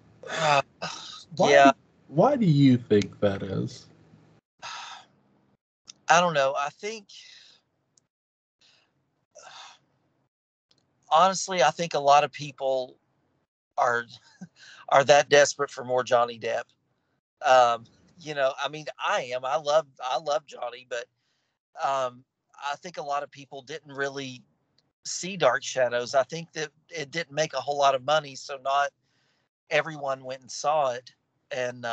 Yeah. Why do you think that is? I don't know. Honestly, I think a lot of people are that desperate for more Johnny Depp. I mean, I am. I love Johnny, but I think a lot of people didn't really see Dark Shadows. I think that it didn't make a whole lot of money, so not everyone went and saw it. And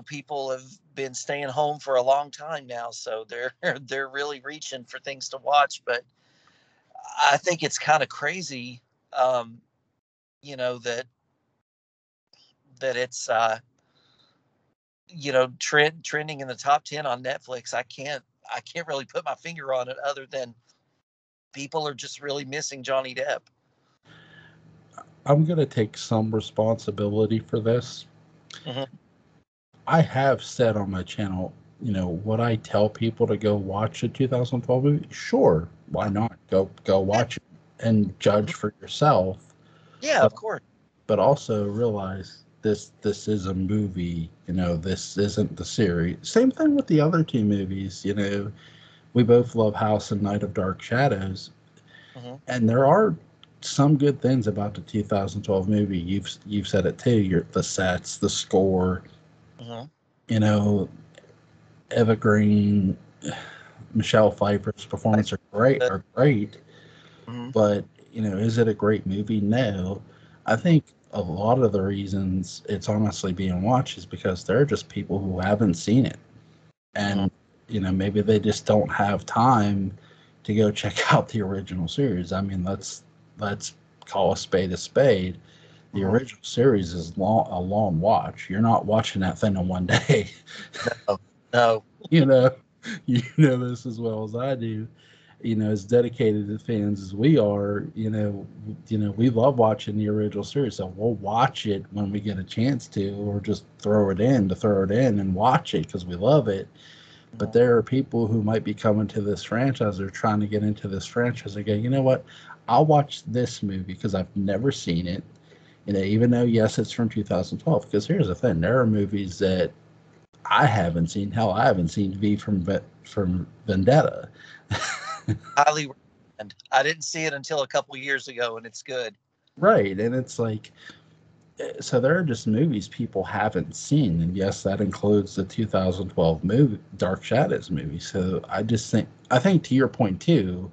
people have been staying home for a long time now, so they're really reaching for things to watch. But I think it's kind of crazy, that it's trending in the top 10 on Netflix. I can't really put my finger on it other than people are just really missing Johnny Depp. I'm going to take some responsibility for this. Mm-hmm. I have said on my channel, would I tell people to go watch a 2012 movie? Sure, why not? Go watch it and judge for yourself. Yeah, but, of course. But also realize this is a movie. This isn't the series. Same thing with the other two movies. We both love House and Night of Dark Shadows, and there are some good things about the 2012 movie. You've said it too. The sets, the score. Eva Green, Michelle Pfeiffer's performance are great. But is it a great movie? No. I think a lot of the reasons it's honestly being watched is because there are just people who haven't seen it, and maybe they just don't have time to go check out the original series. I mean, let's call a spade a spade. The original series is a long watch. You're not watching that thing in one day. No. You know this as well as I do. As dedicated to fans as we are, we love watching the original series. So we'll watch it when we get a chance to, or just throw it in and watch it because we love it. But there are people who might be coming to this franchise or trying to get into this franchise and go, you know what? I'll watch this movie because I've never seen it. Even though, yes, it's from 2012. Because here's the thing. There are movies that I haven't seen. Hell, I haven't seen V from Vendetta. Highly recommend. I didn't see it until a couple years ago, and it's good. Right. And it's like, so there are just movies people haven't seen. And yes, that includes the 2012 movie, Dark Shadows movie. So I think to your point too,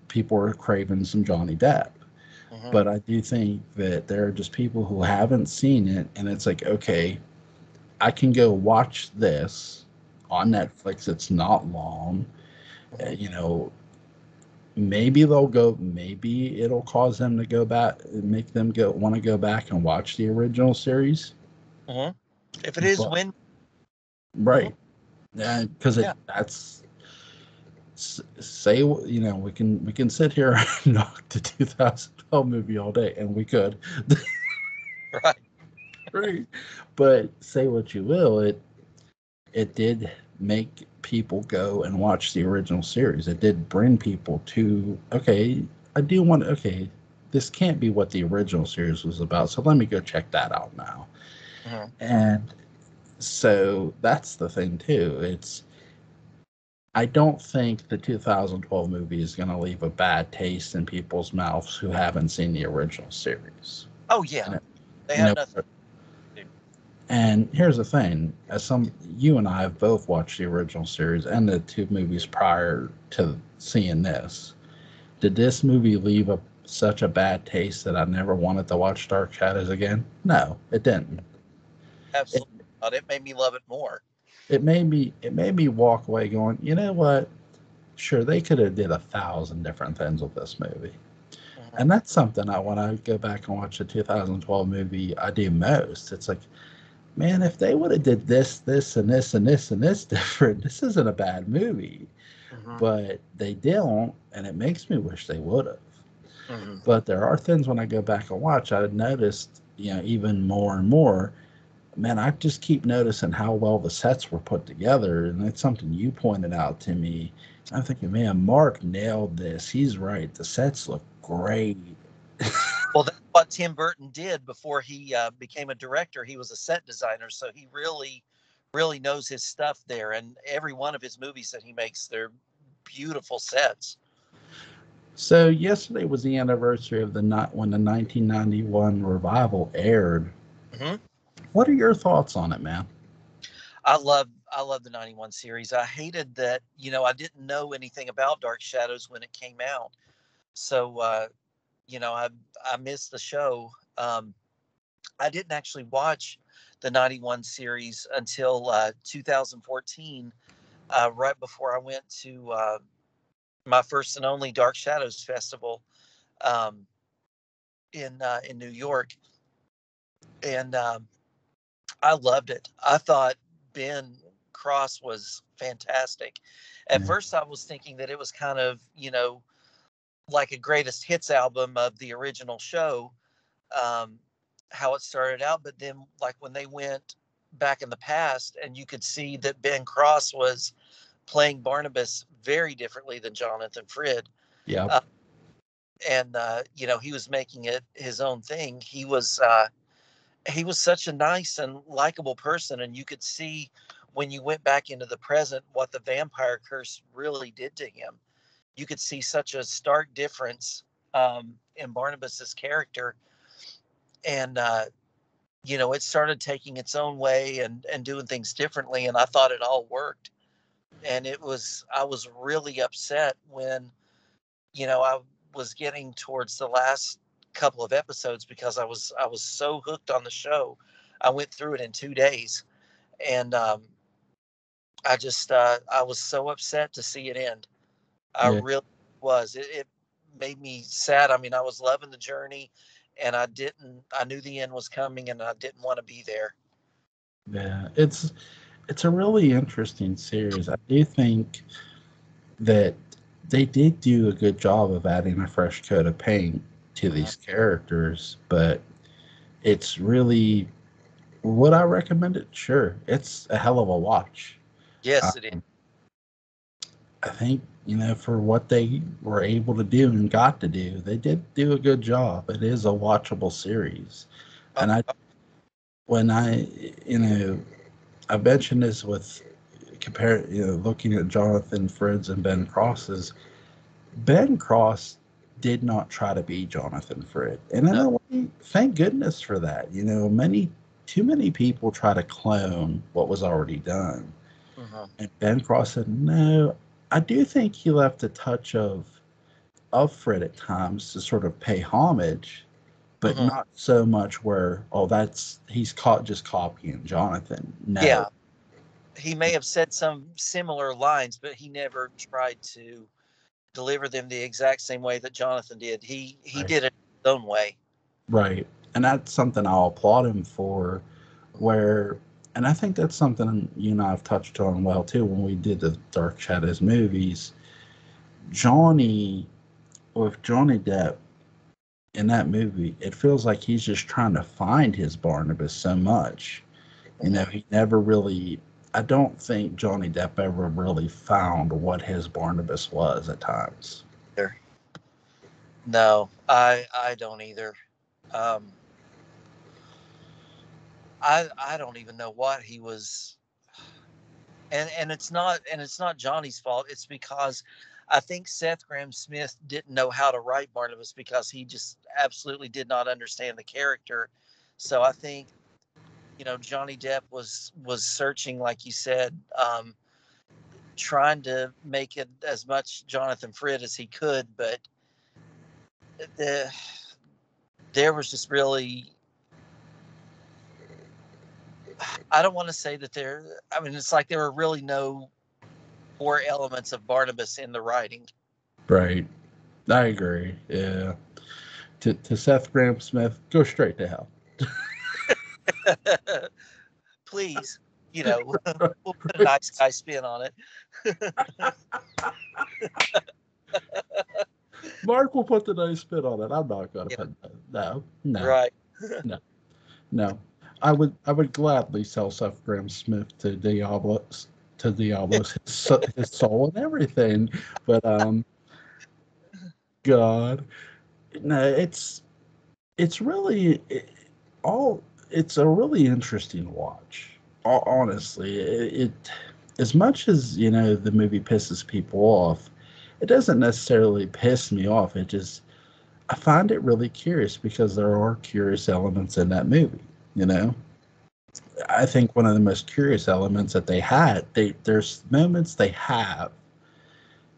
people are craving some Johnny Depp. But I do think that there are just people who haven't seen it. And it's like, okay, I can go watch this on Netflix. It's not long. Maybe maybe it'll cause them to go back, make them want to go back and watch the original series. If it is right. Because that's, say, we can sit here and knock the 2012 movie all day, and we could. Right. Right. But say what you will, it did make people go and watch the original series. It did bring people to, okay, this can't be what the original series was about, so let me go check that out now. And so that's the thing too. I don't think the 2012 movie is going to leave a bad taste in people's mouths who haven't seen the original series. Oh yeah, they have nothing. And here's the thing: you and I have both watched the original series and the two movies prior to seeing this. Did this movie leave such a bad taste that I never wanted to watch Dark Shadows again? No, it didn't. Absolutely not. It made me love it more. It made me walk away going, you know what? Sure, they could have did 1,000 different things with this movie. And that's something when I go back and watch the 2012 movie, I do most. It's like, man, if they would have did this, and this, and this, and this different, this isn't a bad movie. But they don't, and it makes me wish they would have. But there are things when I go back and watch, I've noticed, even more and more, man, I just keep noticing how well the sets were put together. And that's something you pointed out to me. I'm thinking, man, Mark nailed this. He's right. The sets look great. Well, that's what Tim Burton did before he became a director. He was a set designer, so he really, really knows his stuff there. And every one of his movies that he makes, they're beautiful sets. So yesterday was the anniversary of when the 1991 revival aired. What are your thoughts on it, man? I love the 91 series. I hated that, I didn't know anything about Dark Shadows when it came out. So, I missed the show. I didn't actually watch the 91 series until 2014, right before I went to my first and only Dark Shadows Festival in New York. And I loved it. I thought Ben Cross was fantastic. At first, I was thinking that it was kind of, like a greatest hits album of the original show, how it started out. But then, like, when they went back in the past and you could see that Ben Cross was playing Barnabas very differently than Jonathan Frid. Yeah. And, he was making it his own thing. He was such a nice and likable person. And you could see when you went back into the present what the vampire curse really did to him. You could see such a stark difference in Barnabas's character. And, it started taking its own way and doing things differently. And I thought it all worked. And I was really upset when, I was getting towards the last couple of episodes because I was so hooked on the show. I went through it in 2 days. And I was so upset to see it end. I really was. It made me sad. I mean, I was loving the journey, and I knew the end was coming, and I didn't want to be there. Yeah, it's a really interesting series. I do think that they did do a good job of adding a fresh coat of paint to these characters, but it's would I recommend it? Sure. It's a hell of a watch. Yes, it is. I think, for what they were able to do and got to do, they did do a good job. It is a watchable series. Oh, And when I mentioned this with looking at Jonathan Fritz and Ben Cross's. Ben Cross did not try to be Jonathan Fritz, and in no. a way, thank goodness for that. Too many people try to clone what was already done, Mhm. and Ben Cross said, "No, I do think he left a touch of Fred at times to sort of pay homage, but Mhm. not so much where he's caught just copying Jonathan. No, Yeah, he may have said some similar lines, but he never tried to deliver them the exact same way that Jonathan did. He right, did it his own way. right, and that's something I'll applaud him for. Where, and I think that's something you and I have touched on well too when we did the Dark Shadows movies. Johnny, with Johnny Depp in that movie, it feels like he's just trying to find his Barnabas so much. Mhm. He never really. I don't think Johnny Depp ever really found what his Barnabas was at times. There. No, I don't either. Um, I don't even know what he was, and it's not Johnny's fault. It's because I think Seth Graham Smith didn't know how to write Barnabas because he just absolutely did not understand the character. So I think Johnny Depp was searching, like you said, trying to make it as much Jonathan Frid as he could, but the, there was just really, I don't want to say that there. I mean, it's like there were really no core elements of Barnabas in the writing. Right. I agree. Yeah. To Seth Graham Smith, go straight to hell. Please, we'll put a nice guy spin on it. Mark will put the nice spin on it. I'm not going to Yeah, put no, no, right. no, no. I would gladly sell Seth Graham Smith to Diablos, his soul and everything. But God, no, it's really all. It's a really interesting watch. Honestly, it as much as the movie pisses people off, it doesn't necessarily piss me off. It just I find it really curious because there are curious elements in that movie. You know, I think one of the most curious elements that there's moments they have,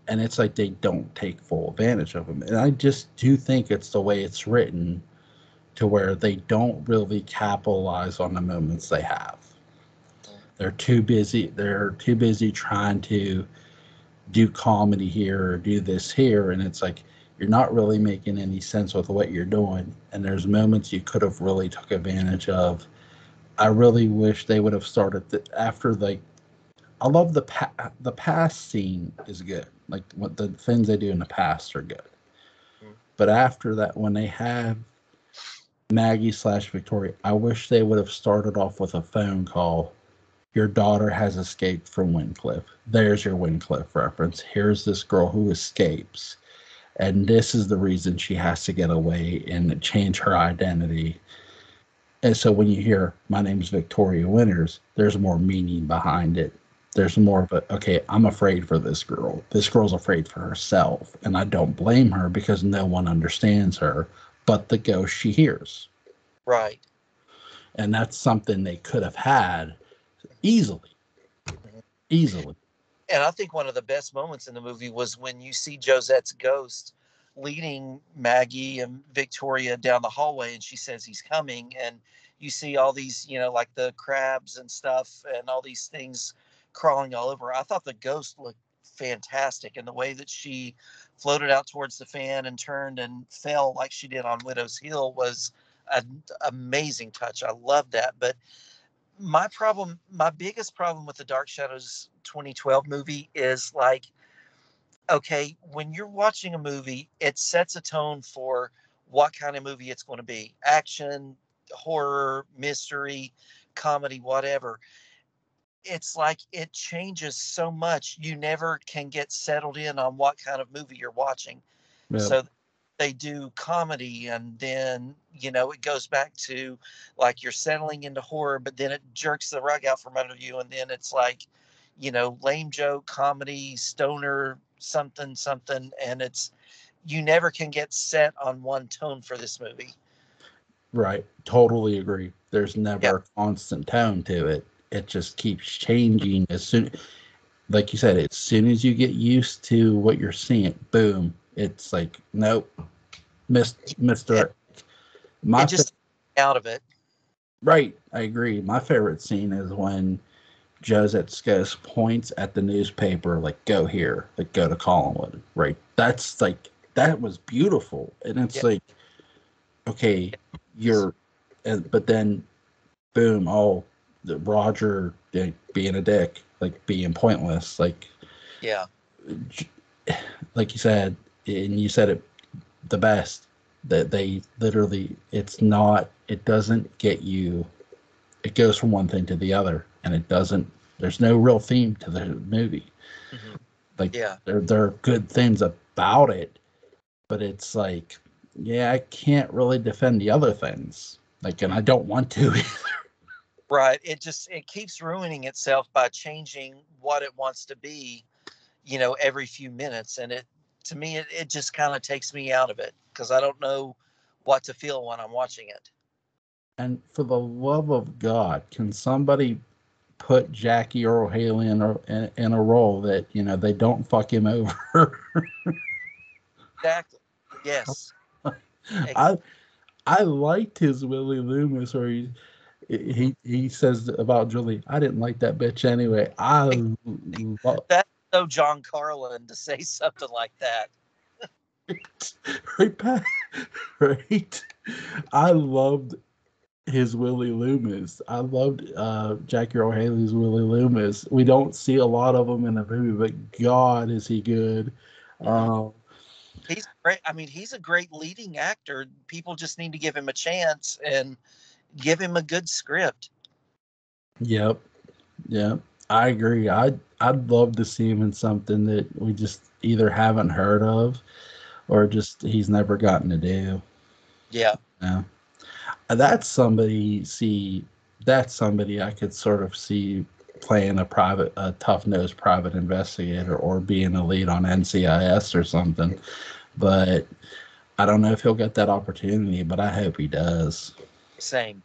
and it's like they don't take full advantage of them. And I just do think it's the way it's written to where they don't really capitalize on the moments they have. They're too busy. They're too busy trying to do comedy here or do this here, and it's like you're not really making any sense with what you're doing. And there's moments you could have really took advantage of. I really wish they would have started after I love the past scene is good. Like what the things they do in the past are good. But after that, when they have Maggie/Victoria, I wish they would have started off with a phone call. Your daughter has escaped from Wincliffe. There's your Wincliffe reference. Here's this girl who escapes. And this is the reason she has to get away and change her identity. And so when you hear, my name's Victoria Winters, there's more meaning behind it. There's more of a, okay, I'm afraid for this girl. This girl's afraid for herself. And I don't blame her because no one understands her but the ghost she hears. Right. And that's something they could have had easily. Mhm. Easily. And I think one of the best moments in the movie was when you see Josette's ghost leading Maggie and Victoria down the hallway, and she says he's coming, and you see all these, like the crabs and stuff, and all these things crawling all over. I thought the ghost looked fantastic, and the way that she floated out towards the fan and turned and fell like she did on Widow's Hill was an amazing touch. I love that, but my biggest problem with the Dark Shadows 2012 movie is like, okay, when you're watching a movie, it sets a tone for what kind of movie it's going to be: action, horror, mystery, comedy, whatever. it's like it changes so much. You never can get settled in on what kind of movie you're watching. Yep. So they do comedy, and then, it goes back to like you're settling into horror, but then it jerks the rug out from under you. And then it's like, lame joke, comedy, stoner, something, something. And you never can get set on one tone for this movie. Right. Totally agree. There's never Yeah. a constant tone to it. It just keeps changing as soon, like you said, as soon as you get used to what you're seeing, boom, it's like, nope, Mr. My It just out of it. right, I agree. My favorite scene is when Joseph Scos points at the newspaper, like, go here, like, go to Collinwood, right? That's like, that was beautiful. And it's like, okay, but then, boom, Roger being a dick, like, being pointless, like, Yeah. like you said, and you said it the best, that they literally, it doesn't get you, it goes from one thing to the other, and there's no real theme to the movie. Mm-hmm. Like, yeah, there are good things about it, but it's like, yeah, I can't really defend the other things, like, and I don't want to either. right. It keeps ruining itself by changing what it wants to be, every few minutes. And to me, it just kind of takes me out of it, because I don't know what to feel when I'm watching it. And for the love of God, can somebody put Jackie Earl Haley in a role that, they don't fuck him over? Exactly. Yes. I liked his Willie Loomis, where he says about Julie, I didn't like that bitch anyway. That's so John Carlin to say something like that. Right back, right. I loved his Willie Loomis. I loved Jackie Earle Haley's Willie Loomis. We don't see a lot of him in the movie, but God, is he good. He's great. I mean, he's a great leading actor. People just need to give him a chance and give him a good script. Yep. I agree. I'd love to see him in something that we just either haven't heard of, or just he's never gotten to do. Yeah. Yeah. That's somebody. See, that's somebody I could sort of see playing a tough-nosed private investigator, or being a lead on NCIS or something. But I don't know if he'll get that opportunity, but I hope he does. Same.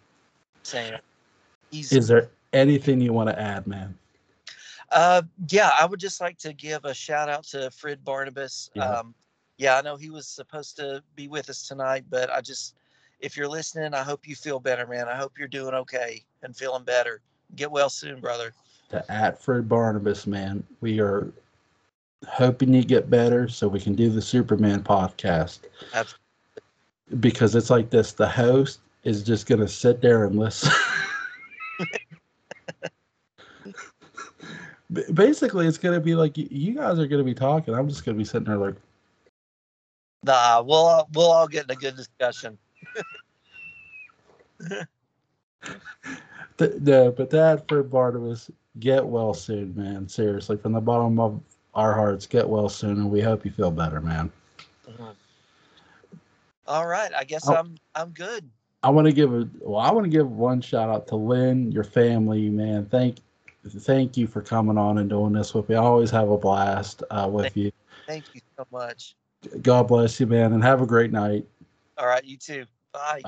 Is there anything you want to add, man? Yeah, I would just like to give a shout out to Fred Barnabas. Yeah. I know he was supposed to be with us tonight, but if you're listening, I hope you feel better, man. I hope you're doing okay and feeling better. Get well soon, brother. To Fred Barnabas, man, we are hoping you get better so we can do the Superman podcast. Absolutely. Because it's like this, the host is just going to sit there and listen. Basically, it's going to be like, you guys are going to be talking. I'm just going to be sitting there like, nah, we'll all get in a good discussion. No, but that for Barnabas, get well soon, man. Seriously, from the bottom of our hearts, get well soon, and we hope you feel better, man. Mm-hmm. All right, I guess I'm good. I want to give one shout out to Lynn, your family, man. Thank you for coming on and doing this with me. I always have a blast with you. Thank you so much. God bless you, man, and have a great night. All right, you too. Bye.